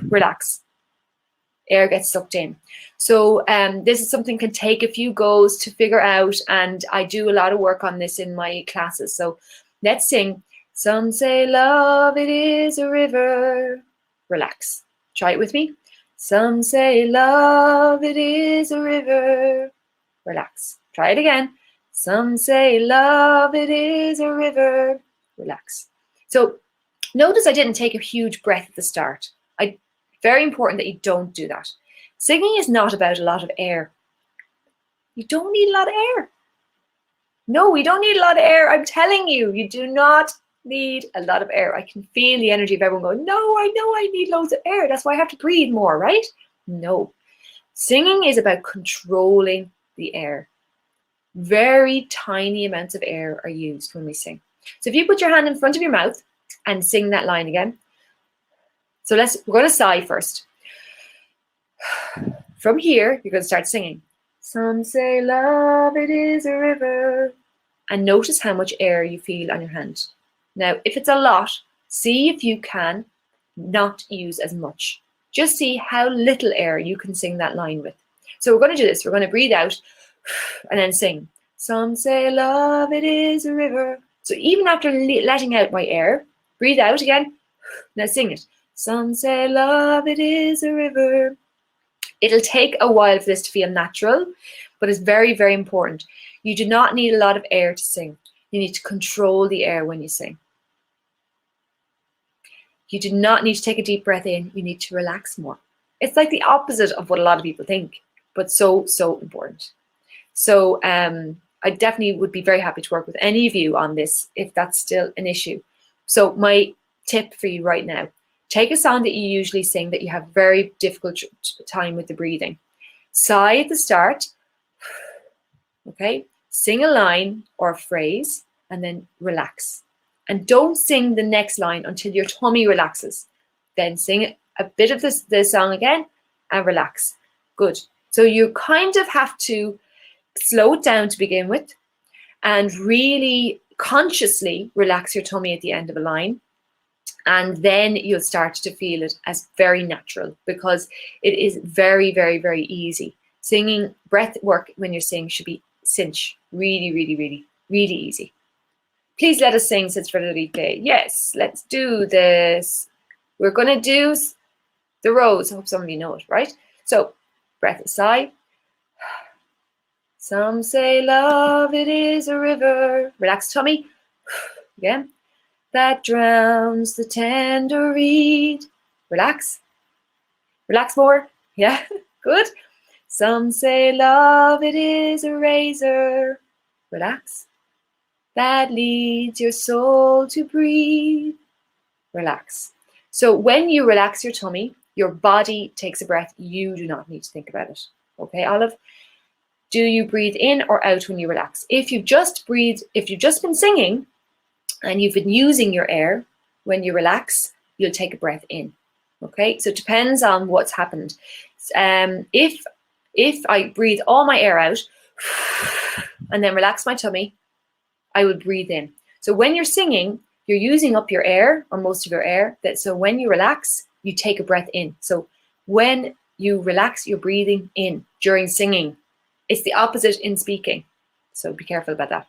Relax. Air gets sucked in. So this is something can take a few goes to figure out, and I do a lot of work on this in my classes. So let's sing. Some say love, it is a river. Relax. Try it with me. Some say love, it is a river. Relax. Try it again. Some say love, it is a river. Relax. So notice I didn't take a huge breath at the start. Very important that you don't do that. Singing is not about a lot of air. You don't need a lot of air. No, we don't need a lot of air. I'm telling you, you do not need a lot of air. I can feel the energy of everyone going, no, I know I need loads of air. That's why I have to breathe more, right? No. Singing is about controlling the air. Very tiny amounts of air are used when we sing. So if you put your hand in front of your mouth and sing that line again. So we're going to sigh first. From here, you're going to start singing. Some say love, it is a river. And notice how much air you feel on your hand. Now, if it's a lot, see if you can not use as much. Just see how little air you can sing that line with. So we're going to do this. We're going to breathe out and then sing. Some say love, it is a river. So even after letting out my air, breathe out again. Now sing it. Some say love, it is a river. It'll take a while for this to feel natural, but it's very, very important. You do not need a lot of air to sing. You need to control the air when you sing. You do not need to take a deep breath in. You need to relax more. It's like the opposite of what a lot of people think, but so, so important. So I definitely would be very happy to work with any of you on this if that's still an issue. So my tip for you right now, take a song that you usually sing that you have very difficult time with the breathing. Sigh at the start, okay? Sing a line or a phrase and then relax. And don't sing the next line until your tummy relaxes. Then sing a bit of the song again and relax. Good. So you kind of have to slow it down to begin with and really consciously relax your tummy at the end of a line. And then you'll start to feel it as very natural, because it is very, very, very easy. Singing, breath work when you're singing should be cinch. Really, really, really, really easy. Please let us sing, says Frederique. Yes, let's do this. We're going to do the Rose. I hope some of you know it, right? So, breath sigh. Some say love, it is a river. Relax tummy. Again. That drowns the tender reed. Relax. Relax more. Yeah, good. Some say love, it is a razor. Relax. That leads your soul to breathe. Relax. So when you relax your tummy, your body takes a breath. You do not need to think about it. Okay, Olive? Do you breathe in or out when you relax? If you've just been singing and you've been using your air, when you relax, you'll take a breath in. Okay, so it depends on what's happened. If I breathe all my air out, and then relax my tummy, I would breathe in. So when you're singing, you're using up your air, or most of your air. So when you relax, you take a breath in. So when you relax, you're breathing in during singing. It's the opposite in speaking. So be careful about that.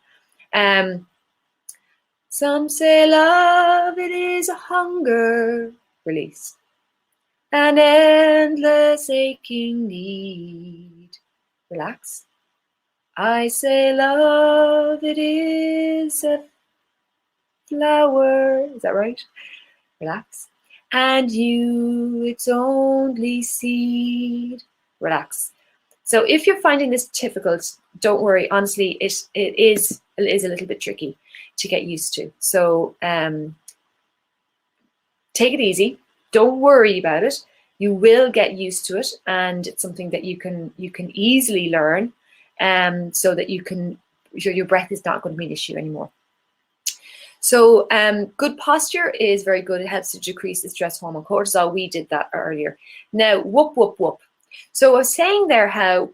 Some say love, it is a hunger. Release. An endless aching need. Relax. I say love, it is a flower. Is that right? Relax. And you, its only seed. Relax. So if you're finding this difficult, don't worry. Honestly, it is a little bit tricky to get used to. So take it easy. Don't worry about it. You will get used to it, and it's something that you can easily learn, so that your breath is not going to be an issue anymore. So good posture is very good. It helps to decrease the stress hormone cortisol. We did that earlier. Now, whoop, whoop, whoop. So I was saying there how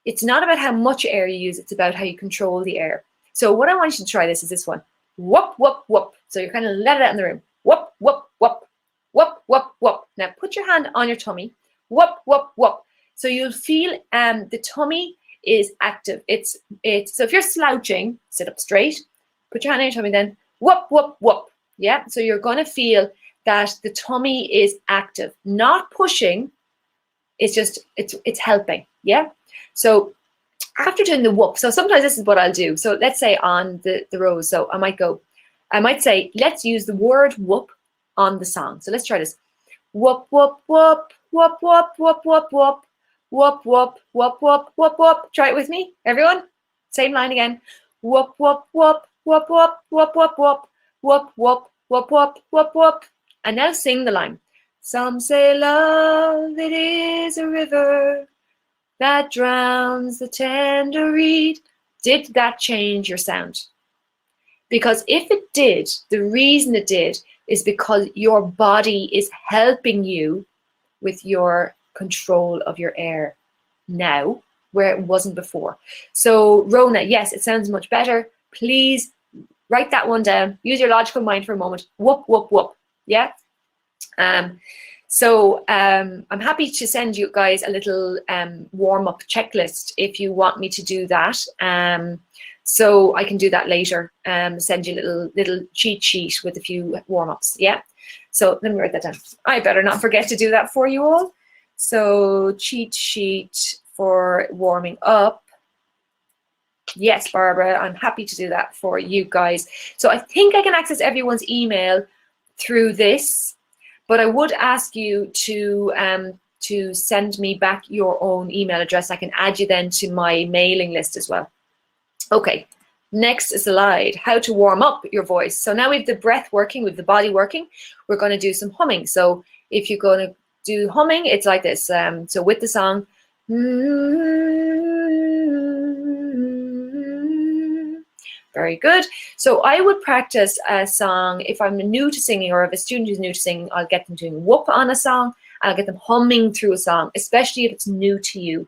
it's not about how much air you use, it's about how you control the air. So what I want you to try this is this one. Whoop, whoop, whoop. So you're kind of let it out in the room. Whoop, whoop, whoop. Whoop, whoop, whoop. Now put your hand on your tummy. Whoop, whoop, whoop. So you'll feel the tummy is active. It's so if you're slouching, sit up straight, put your hand on your tummy then. Whoop, whoop, whoop. Yeah. So you're going to feel that the tummy is active, not pushing. It's just, it's helping. Yeah. So after doing the whoop, so sometimes this is what I'll do. So let's say on the rows. So I might say, let's use the word whoop on the song. So let's try this. Whoop, whoop, whoop, whoop, whoop, whoop, whoop, whoop, whoop, whoop, whoop, whoop, whoop, whoop. Try it with me, everyone. Same line again. Whoop, whoop, whoop, whoop, whoop, whoop, whoop, whoop, whoop, whoop, whoop, whoop, whoop, whoop. And now sing the line. Some say love, it is a river that drowns the tender reed. Did that change your sound? Because if it did, the reason it did is because your body is helping you with your control of your air now, where it wasn't before. So Rona, yes, it sounds much better. Please write that one down. Use your logical mind for a moment. Whoop, whoop, whoop. Yeah. So I'm happy to send you guys a little warm-up checklist if you want me to do that. So I can do that later. Send you a little cheat sheet with a few warm-ups. Yeah. So let me write that down. I better not forget to do that for you all. So cheat sheet for warming up. Yes, Barbara, I'm happy to do that for you guys. So I think I can access everyone's email through this, but I would ask you to send me back your own email address. I can add you then to my mailing list as well. Okay, next slide, how to warm up your voice. So now we have the breath working, with the body working, we're going to do some humming. So if you're going to do humming, it's like this. So with the song, very good. So I would practice a song. If I'm new to singing, or if a student is new to singing, I'll get them doing whoop on a song. I'll get them humming through a song, especially if it's new to you.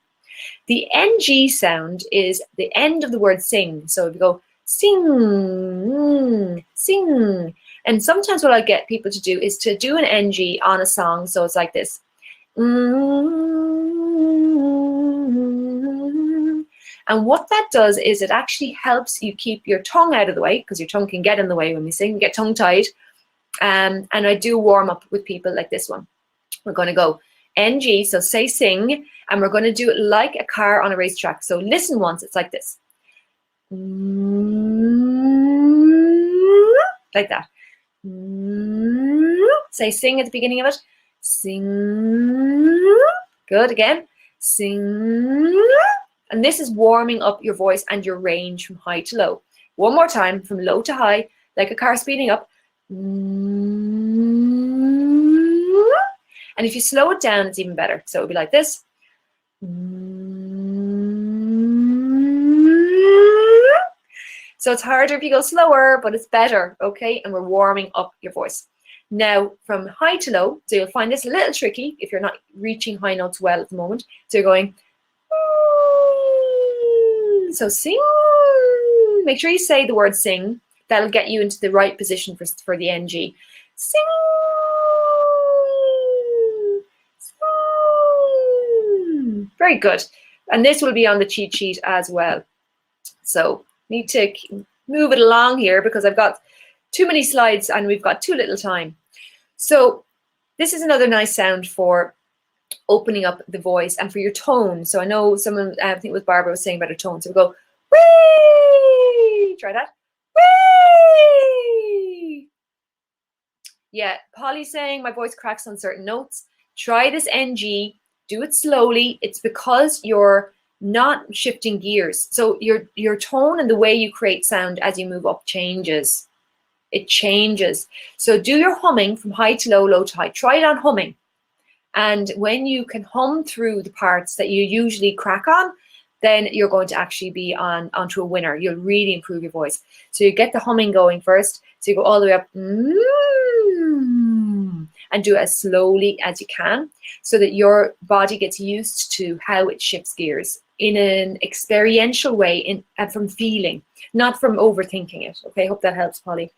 The NG sound is the end of the word sing. So if you go sing, sing. And sometimes what I get people to do is to do an NG on a song. So it's like this. And what that does is it actually helps you keep your tongue out of the way, because your tongue can get in the way when we sing, we get tongue tied. And I do warm up with people like this one. We're going to go NG, so say sing, and we're going to do it like a car on a racetrack. So listen once, it's like this. Like that. Say sing at the beginning of it. Sing. Good, again. Sing. And this is warming up your voice and your range from high to low. One more time, from low to high, like a car speeding up. And if you slow it down, it's even better. So it would be like this. So it's harder if you go slower, but it's better, okay? And we're warming up your voice. Now, from high to low, so you'll find this a little tricky if you're not reaching high notes well at the moment. So you're going, So sing. Make sure you say the word sing. That'll get you into the right position for the NG. Sing. Sing. Very good. And this will be on the cheat sheet as well. So need to move it along here because I've got too many slides and we've got too little time. So this is another nice sound for opening up the voice and for your tone. So I know someone, I think it was Barbara, was saying about her tone. So we go, wee! Try that. Wee! Yeah, Polly's saying my voice cracks on certain notes. Try this NG. Do it slowly. It's because you're not shifting gears. So your tone and the way you create sound as you move up changes. It changes. So do your humming from high to low, low to high. Try it on humming. And when you can hum through the parts that you usually crack on, then you're going to actually be onto a winner. You'll really improve your voice. So you get the humming going first. So you go all the way up and do it as slowly as you can so that your body gets used to how it shifts gears in an experiential way from feeling, not from overthinking it. Okay, hope that helps, Polly.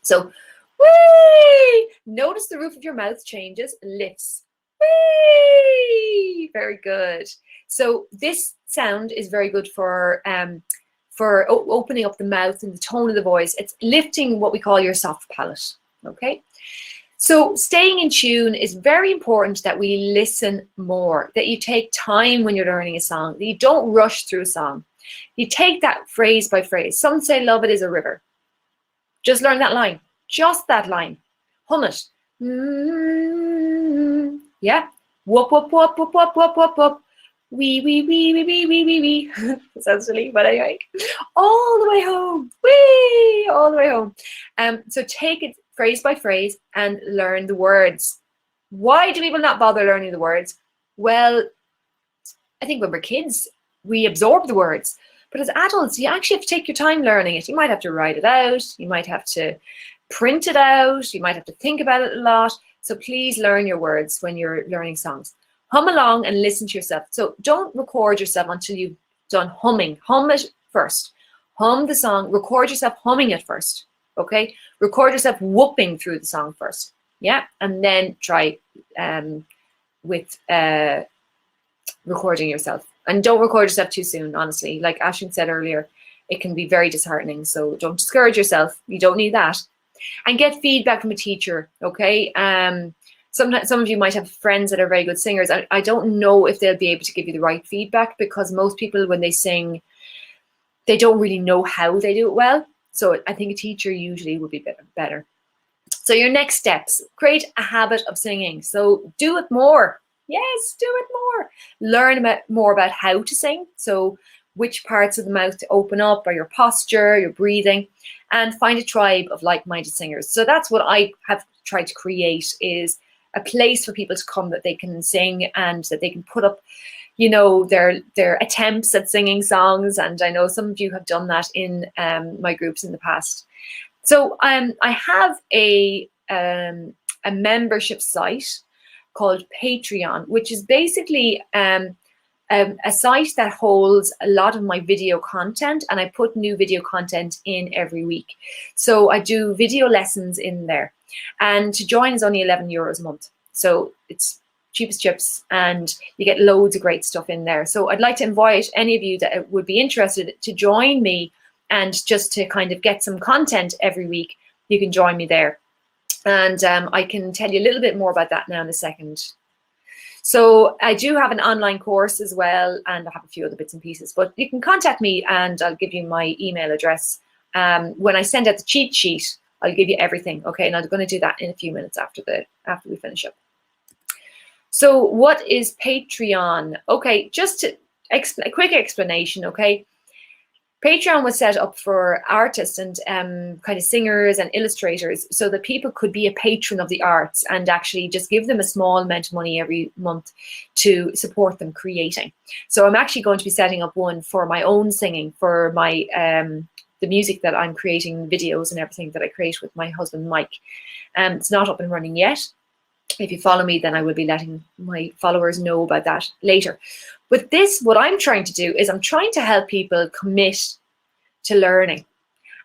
So, wee! Notice the roof of your mouth changes, lifts. Wee! Very good. So this sound is very good for opening up the mouth and the tone of the voice. It's lifting what we call your soft palate. Okay. So staying in tune is very important, that we listen more, that you take time when you're learning a song, that you don't rush through a song. You take that phrase by phrase. Some say love it is a river. Just learn that line. Just that line. Hum it. Yeah. Whoop, whoop, whoop, whoop, whoop, whoop, whoop, whoop. Wee, wee, wee, wee, wee, wee, wee, wee. Sounds silly, but anyway. All the way home. Wee! All the way home. So take it phrase by phrase and learn the words. Why do people not bother learning the words? Well, I think when we're kids, we absorb the words. But as adults, you actually have to take your time learning it. You might have to write it out. You might have to print it out. You might have to think about it a lot. So please learn your words when you're learning songs. Hum along and listen to yourself. So don't record yourself until you've done humming. Hum it first. Hum the song. Record yourself humming it first. Okay? Record yourself whooping through the song first. Yeah? And then try with recording yourself. And don't record yourself too soon, honestly. Like Ashton said earlier, it can be very disheartening. So don't discourage yourself. You don't need that. And get feedback from a teacher, okay? Sometimes some of you might have friends that are very good singers. I don't know if they'll be able to give you the right feedback, because most people, when they sing, they don't really know how they do it well. So I think a teacher usually would be better. So your next steps, create a habit of singing. So do it more. Yes, do it more. Learn more about how to sing. So which parts of the mouth to open up, or your posture, your breathing, and find a tribe of like-minded singers. So that's what I have tried to create, is a place for people to come that they can sing and that they can put up, you know, their attempts at singing songs. And I know some of you have done that in my groups in the past. So I have a membership site called Patreon, which is basically a site that holds a lot of my video content, and I put new video content in every week. So I do video lessons in there, and to join is only €11 a month. So it's cheap as chips, and you get loads of great stuff in there. So I'd like to invite any of you that would be interested to join me, and just to kind of get some content every week, you can join me there. And I can tell you a little bit more about that now in a second. So I do have an online course as well, and I have a few other bits and pieces, but you can contact me and I'll give you my email address. When I send out the cheat sheet, I'll give you everything. Okay, and I'm going to do that in a few minutes after we finish up. So what is Patreon? Okay, just to a quick explanation, okay? Patreon was set up for artists and kind of singers and illustrators, so that people could be a patron of the arts and actually just give them a small amount of money every month to support them creating. So I'm actually going to be setting up one for my own singing, for my the music that I'm creating, videos and everything that I create with my husband Mike. It's not up and running yet, If you follow me, then I will be letting my followers know about that later. But this, what I'm trying to do is I'm trying to help people commit to learning.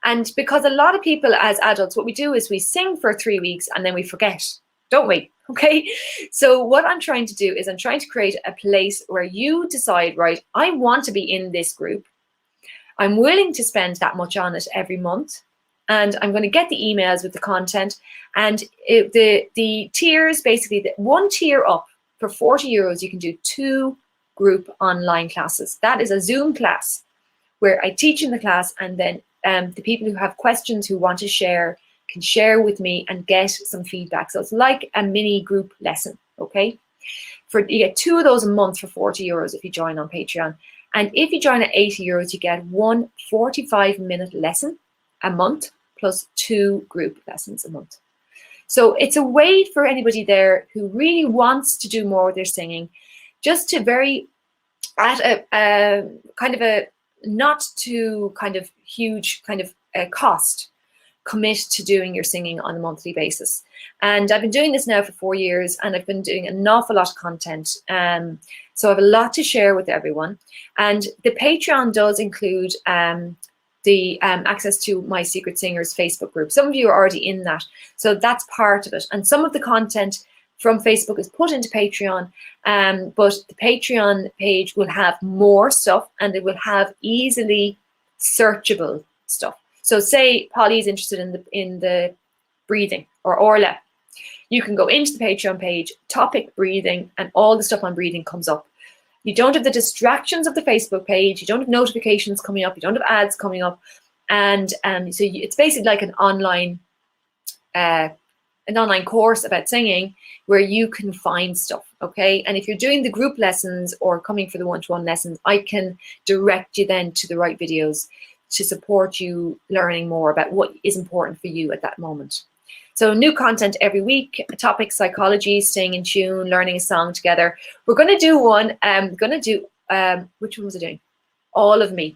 And because a lot of people as adults, what we do is we sing for 3 weeks and then we forget, don't we? Okay. So what I'm trying to do is I'm trying to create a place where you decide, right, I want to be in this group. I'm willing to spend that much on it every month. And I'm going to get the emails with the content. And the tiers, basically, the one tier up for €40, you can do 2 group online classes. That is a Zoom class where I teach in the class, and then the people who have questions, who want to share, can share with me and get some feedback. So it's like a mini group lesson, okay? You get 2 of those a month for €40 if you join on Patreon. And if you join at €80, you get one 45-minute lesson a month plus 2 group lessons a month. So it's a way for anybody there who really wants to do more with their singing, just to at a kind of a not too kind of huge kind of cost, commit to doing your singing on a monthly basis. And I've been doing this now for 4 years, and I've been doing an awful lot of content. So I have a lot to share with everyone. And the Patreon does include the access to my Secret Singers Facebook group. Some of you are already in that, so that's part of it. And some of the content from Facebook is put into Patreon, but the Patreon page will have more stuff, and it will have easily searchable stuff. So say Polly is interested in the breathing, or Orla, you can go into the Patreon page, topic breathing, and all the stuff on breathing comes up. You don't have the distractions of the Facebook page. You don't have notifications coming up. You don't have ads coming up. And so it's basically like an online course about singing where you can find stuff, okay? And if you're doing the group lessons or coming for the one-to-one lessons, I can direct you then to the right videos to support you learning more about what is important for you at that moment. So new content every week, topic psychology, staying in tune, learning a song together. We're going to do one, which one was I doing? All of Me.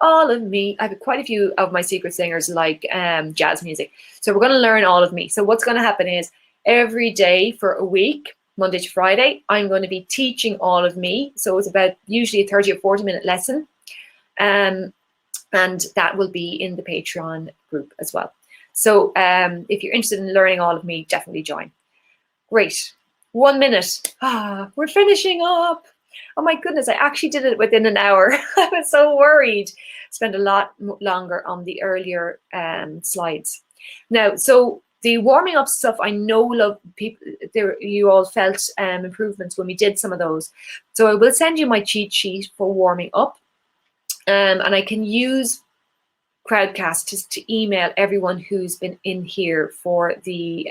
All of Me. I have quite a few of my secret singers like jazz music. So we're going to learn All of Me. So what's going to happen is every day for a week, Monday to Friday, I'm going to be teaching All of Me. So it's about usually a 30 or 40-minute lesson. And that will be in the Patreon group as well. So if you're interested in learning All of Me, definitely join. Great. 1 minute. We're finishing up. Oh my goodness, I actually did it within an hour. I was so worried. Spent a lot longer on the earlier slides. Now, so the warming up stuff, I know you all felt improvements when we did some of those. So I will send you my cheat sheet for warming up. And I can use Crowdcast to email everyone who's been in here for the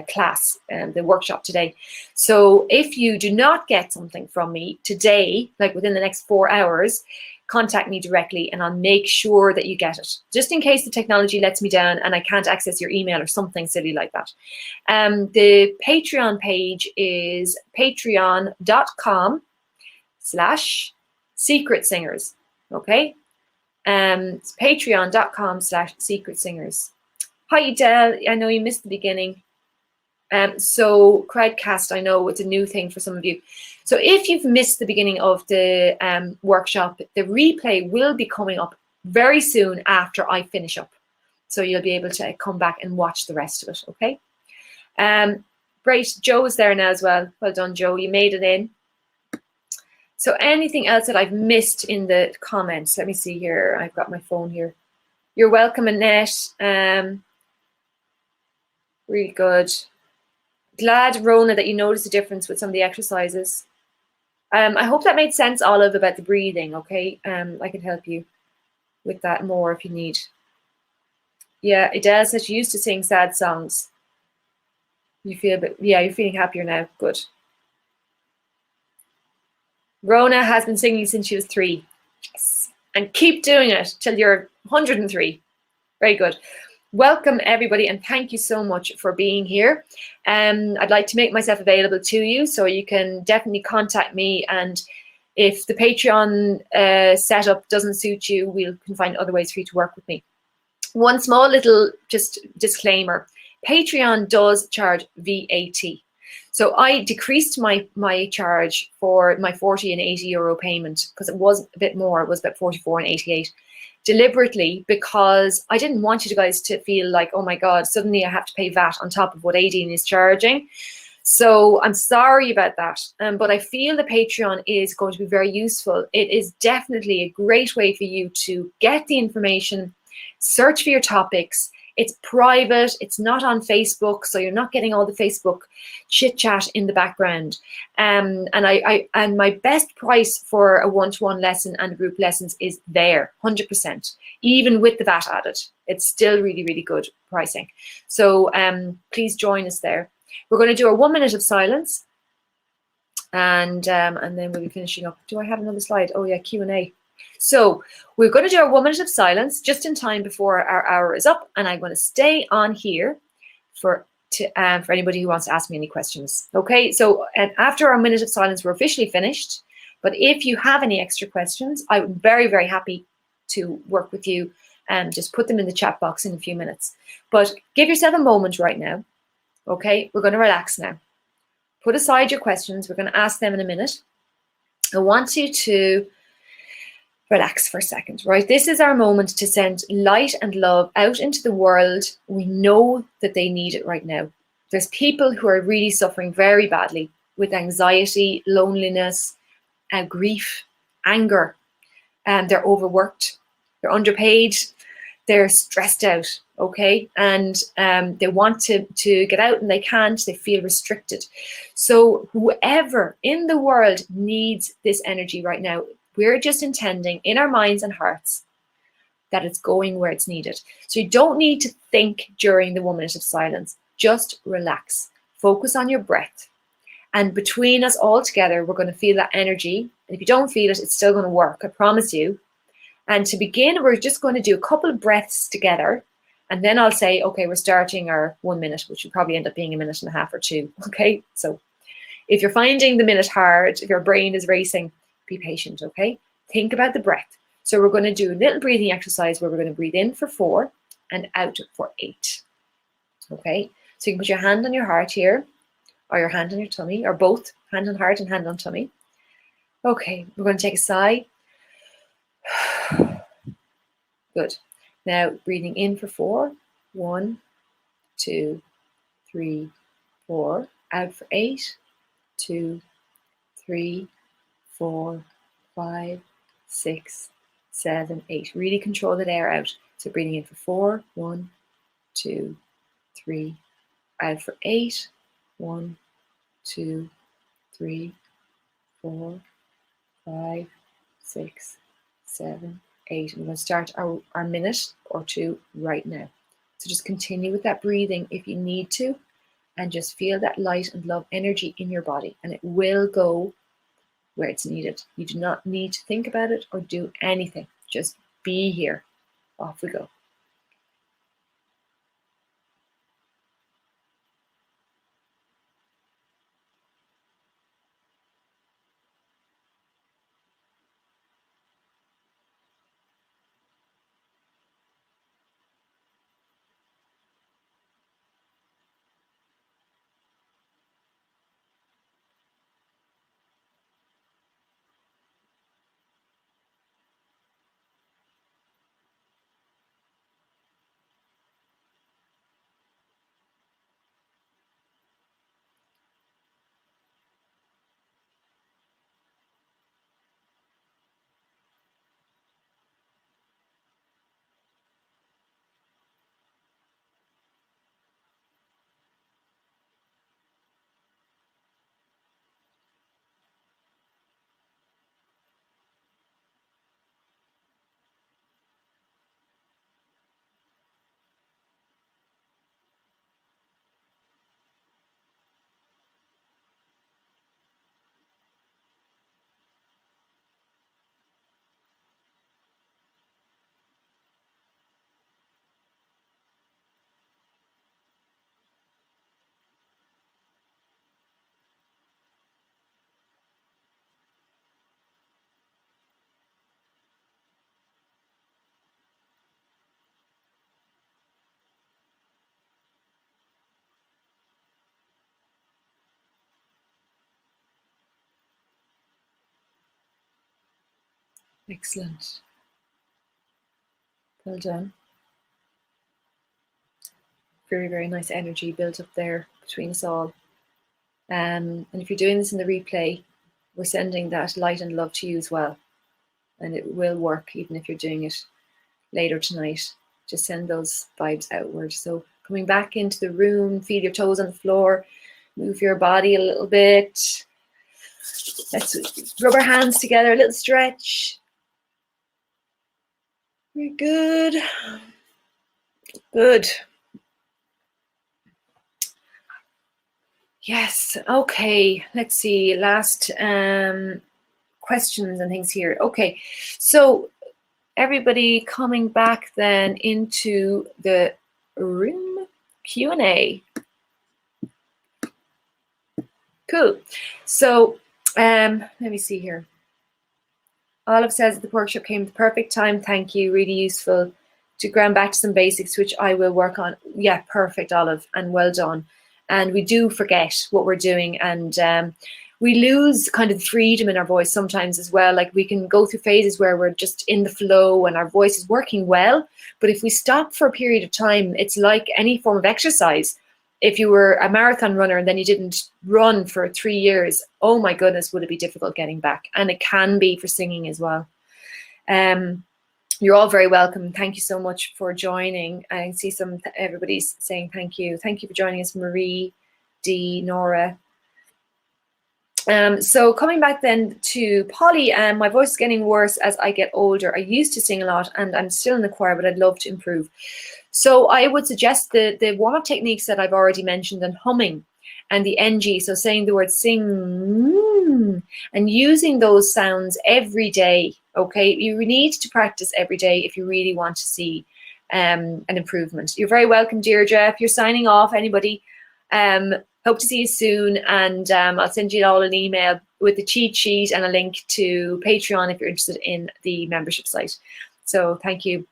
class, the workshop today. So if you do not get something from me today, like within the next 4 hours, contact me directly and I'll make sure that you get it, just in case the technology lets me down and I can't access your email or something silly like that. The Patreon page is patreon.com/secret singers. Okay. It's patreon.com/secret singers. Hi, Del. I know you missed the beginning. So Crowdcast, I know it's a new thing for some of you. So if you've missed the beginning of the workshop, the replay will be coming up very soon after I finish up. So you'll be able to come back and watch the rest of it, okay? Great, Joe is there now as well. Well done, Joe, you made it in. So anything else that I've missed in the comments? Let me see here. I've got my phone here. You're welcome, Annette. Really good. Glad, Rona, that you noticed the difference with some of the exercises. I hope that made sense, Olive, about the breathing, okay? I can help you with that more if you need. Yeah, Adele says she used to sing sad songs. You feel a bit, yeah, you're feeling happier now. Good. Rona has been singing since she was 3. Yes. And keep doing it till you're 103. Very good. Welcome, everybody, and thank you so much for being here. I'd like to make myself available to you, so you can definitely contact me. And if the Patreon setup doesn't suit you, we can find other ways for you to work with me. One small little just disclaimer. Patreon does charge VAT. So I decreased my charge for my 40 and 80 euro payment, because it was a bit more. It was about 44 and 88, deliberately, because I didn't want you guys to feel like, oh my God, suddenly I have to pay VAT on top of what Aideen is charging. So I'm sorry about that. But I feel the Patreon is going to be very useful. It is definitely a great way for you to get the information, search for your topics. It's private. It's not on Facebook, so you're not getting all the Facebook chit chat in the background. And my best price for a one-to-one lesson and group lessons is there, 100%, even with the VAT added. It's still really, really good pricing. So please join us there. We're going to do a 1 minute of silence, and then we'll be finishing up. Do I have another slide? Oh yeah, Q&A. So we're going to do a 1 minute of silence just in time before our hour is up, and I'm going to stay on here for anybody who wants to ask me any questions. Okay, so after our minute of silence, we're officially finished. But if you have any extra questions, I'm very, very happy to work with you, and just put them in the chat box in a few minutes. But give yourself a moment right now. Okay, we're going to relax now. Put aside your questions. We're going to ask them in a minute. I want you to relax for a second, right? This is our moment to send light and love out into the world. We know that they need it right now. There's people who are really suffering very badly with anxiety, loneliness, grief, anger, and they're overworked, they're underpaid, they're stressed out, okay? And they want to get out and they can't, they feel restricted. So whoever in the world needs this energy right now, we're just intending in our minds and hearts that it's going where it's needed. So you don't need to think during the 1 minute of silence. Just relax. Focus on your breath. And between us all together, we're going to feel that energy. And if you don't feel it, it's still going to work. I promise you. And to begin, we're just going to do a couple of breaths together. And then I'll say, okay, we're starting our 1 minute, which will probably end up being a minute and a half or two. Okay. So if you're finding the minute hard, if your brain is racing, be patient. Okay. Think about the breath. So we're going to do a little breathing exercise where we're going to breathe in for 4 and out for 8. Okay. So you can put your hand on your heart here, or your hand on your tummy, or both, hand on heart and hand on tummy. Okay. We're going to take a sigh. Good. Now breathing in for 4. 1, 2, 3, 4. Out for 8. 2, 3, 4, 5, 6, 7, 8. Really control that air out. So breathing in for 4. 1, 2, 3. Out for 8. 1, 2, 3, 4, 5, 6, 7, 8. And we're going to start our minute or two right now. So just continue with that breathing if you need to, and just feel that light and love energy in your body, and it will go where it's needed. You do not need to think about it or do anything. Just be here. Off we go. Excellent. Well done. Very, very nice energy built up there between us all. And if you're doing this in the replay, we're sending that light and love to you as well. And it will work even if you're doing it later tonight. Just send those vibes outward. So coming back into the room, feel your toes on the floor, move your body a little bit. Let's rub our hands together, a little stretch. Very good. Good. Yes. Okay. Let's see. Last questions and things here. Okay. So everybody coming back then into the room Q&A. Cool. So let me see here. Olive says the workshop came at the perfect time. Thank you. Really useful to ground back to some basics, which I will work on. Yeah, perfect, Olive, and well done. And we do forget what we're doing, and we lose kind of freedom in our voice sometimes as well. Like we can go through phases where we're just in the flow and our voice is working well. But if we stop for a period of time, it's like any form of exercise. If you were a marathon runner and then you didn't run for 3 years, oh my goodness, would it be difficult getting back? And it can be for singing as well. You're all very welcome. Thank you so much for joining. I can see everybody's saying thank you. Thank you for joining us, Marie, Dee, Nora. So coming back then to Polly, my voice is getting worse as I get older. I used to sing a lot and I'm still in the choir, but I'd love to improve. So I would suggest the warm-up techniques that I've already mentioned, and humming and the NG, so saying the word sing and using those sounds every day, okay? You need to practice every day if you really want to see an improvement. You're very welcome, Deirdre. If you're signing off, anybody, hope to see you soon, and I'll send you all an email with the cheat sheet and a link to Patreon if you're interested in the membership site. So thank you.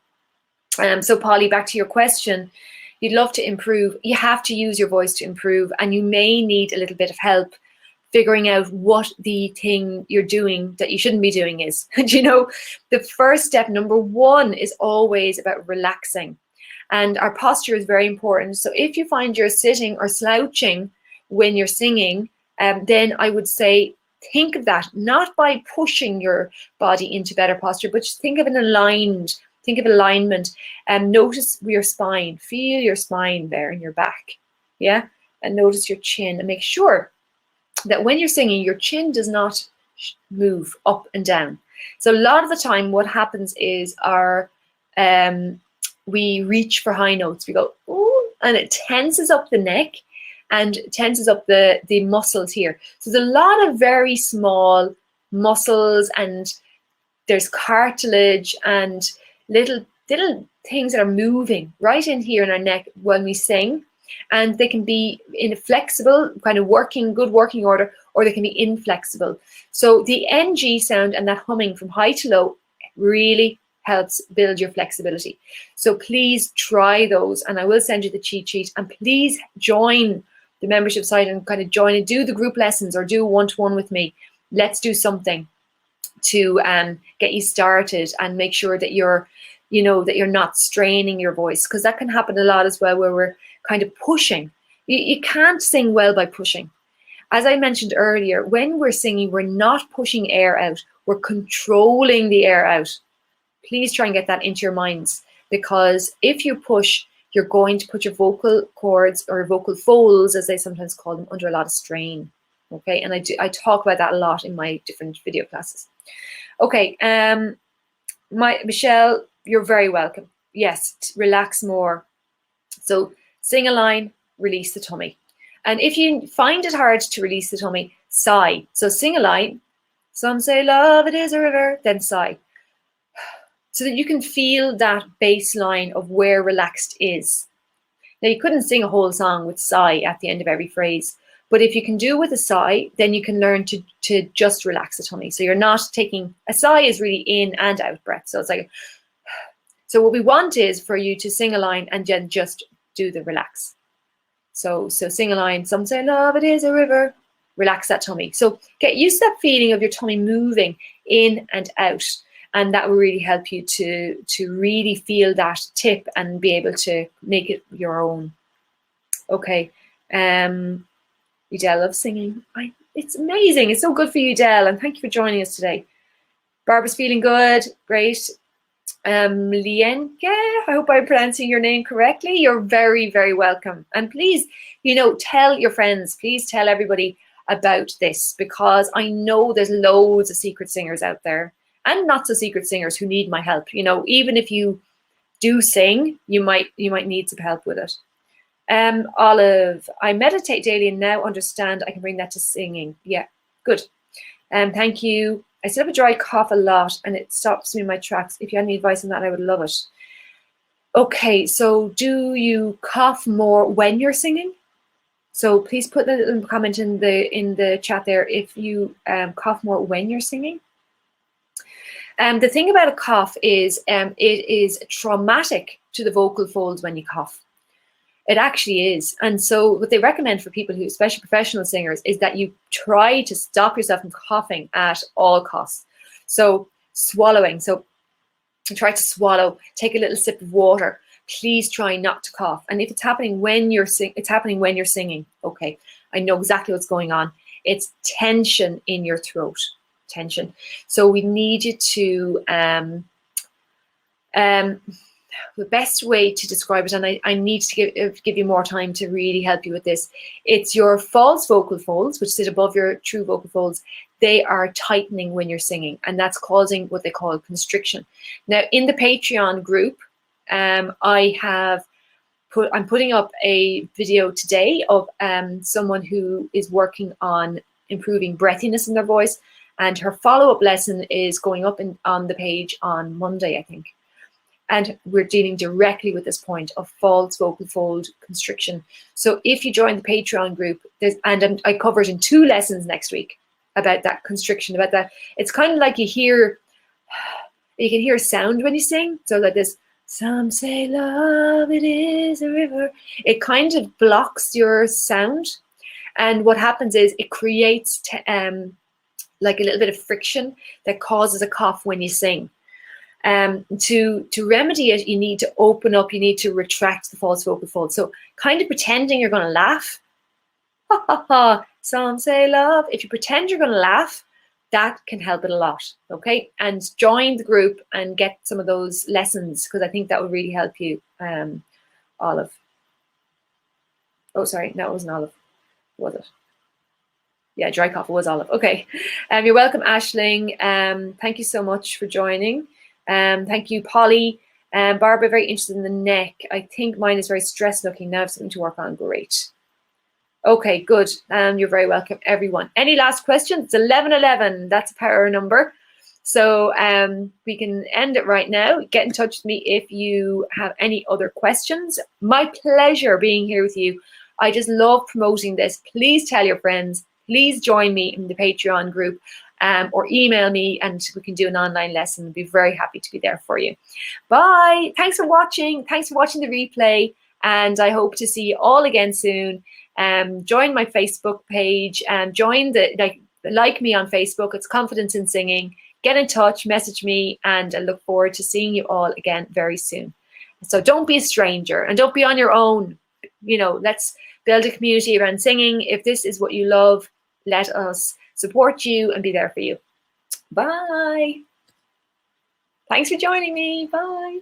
So Polly, back to your question. You'd love to improve. You have to use your voice to improve, and you may need a little bit of help figuring out what the thing you're doing that you shouldn't be doing is. And you know, the first step, number one, is always about relaxing. And our posture is very important. So if you find you're sitting or slouching when you're singing, then I would say think of that, not by pushing your body into better posture, but just think of alignment, and notice your spine, feel your spine there in your back, yeah? And notice your chin, and make sure that when you're singing, your chin does not move up and down. So a lot of the time what happens is we reach for high notes, we go, ooh, and it tenses up the neck and tenses up the muscles here. So there's a lot of very small muscles, and there's cartilage and little things that are moving right in here in our neck when we sing, and they can be in a flexible kind of good working order, or they can be inflexible. So the NG sound and that humming from high to low really helps build your flexibility. So please try those, and I will send you the cheat sheet, and please join the membership site and kind of join and do the group lessons or do one-to-one with me. Let's do something to get you started and make sure that you're not straining your voice, because that can happen a lot as well, where we're kind of pushing. You can't sing well by pushing. As I mentioned earlier, when we're singing, we're not pushing air out, we're controlling the air out. Please try and get that into your minds, because if you push, you're going to put your vocal cords, or vocal folds, as they sometimes call them, under a lot of strain. Okay, and I talk about that a lot in my different video classes. Okay, Michelle, you're very welcome. Yes, relax more. So sing a line, release the tummy. And if you find it hard to release the tummy, sigh. So sing a line, some say love it is a river, then sigh. So that you can feel that baseline of where relaxed is. Now, you couldn't sing a whole song with sigh at the end of every phrase, but if you can do with a sigh, then you can learn to just relax the tummy. So you're not taking, a sigh is really in and out breath. So it's like, so what we want is for you to sing a line and then just do the relax. So sing a line, some say love it is a river, relax that tummy. So get used to that feeling of your tummy moving in and out. and that will really help you to really feel that tip and be able to make it your own. Okay. Udell loves singing. It's amazing. It's so good for you, Udell, and thank you for joining us today. Barbara's feeling good. Great. Lienke, I hope I'm pronouncing your name correctly. You're very, very welcome. And please, tell your friends, please tell everybody about this, because I know there's loads of secret singers out there and not so secret singers who need my help. Even if you do sing, you might need some help with it. Olive, I meditate daily and now understand I can bring that to singing. Yeah, good. Thank you. I still have a dry cough a lot and it stops me in my tracks. If you had any advice on that, I would love it. Okay, so do you cough more when you're singing? So please put a little comment in the chat there if you cough more when you're singing. The thing about a cough is it is traumatic to the vocal folds when you cough. It actually is. And so what they recommend for people who, especially professional singers, is that you try to stop yourself from coughing at all costs. So swallowing. So try to swallow, take a little sip of water. Please try not to cough. And if it's happening when you're it's happening when you're singing. Okay, I know exactly what's going on. It's tension in your throat. Tension. So we need you to the best way to describe it, and I need to give you more time to really help you with this. It's your false vocal folds, which sit above your true vocal folds. They are tightening when you're singing, and that's causing what they call constriction. Now, in the Patreon group, I'm putting up a video today of someone who is working on improving breathiness in their voice, and her follow-up lesson is going up on the page on Monday, I think. And we're dealing directly with this point of false vocal fold constriction. So if you join the Patreon group, I cover it in 2 lessons next week about that constriction, about that. It's kind of like you can hear a sound when you sing. So like this, some say love, it is a river. It kind of blocks your sound. And what happens is it creates like a little bit of friction that causes a cough when you sing. To remedy it, you need to open up, you need to retract the false vocal fold. So kind of pretending you're going to laugh. Ha ha ha, some say love. If you pretend you're going to laugh, that can help it a lot. Okay, and join the group and get some of those lessons, because I think that would really help you. Olive. Oh, sorry, no, it wasn't Olive. Was it? Yeah, dry cough was Olive. Okay, you're welcome, Aisling. Thank you so much for joining. Thank you, Polly. Barbara, very interested in the neck. I think mine is very stressed looking. Now I have something to work on. Great. Okay, good. You're very welcome, everyone. Any last questions? It's 11:11. That's a power number. So we can end it right now. Get in touch with me if you have any other questions. My pleasure being here with you. I just love promoting this. Please tell your friends. Please join me in the Patreon group. Or email me and we can do an online lesson. I'd be very happy to be there for you. Bye. Thanks for watching. Thanks for watching the replay. And I hope to see you all again soon. Join my Facebook page and join like me on Facebook. It's Confidence in Singing. Get in touch, message me, and I look forward to seeing you all again very soon. So don't be a stranger and don't be on your own. Let's build a community around singing. If this is what you love, let us support you and be there for you. Bye. Thanks for joining me. Bye.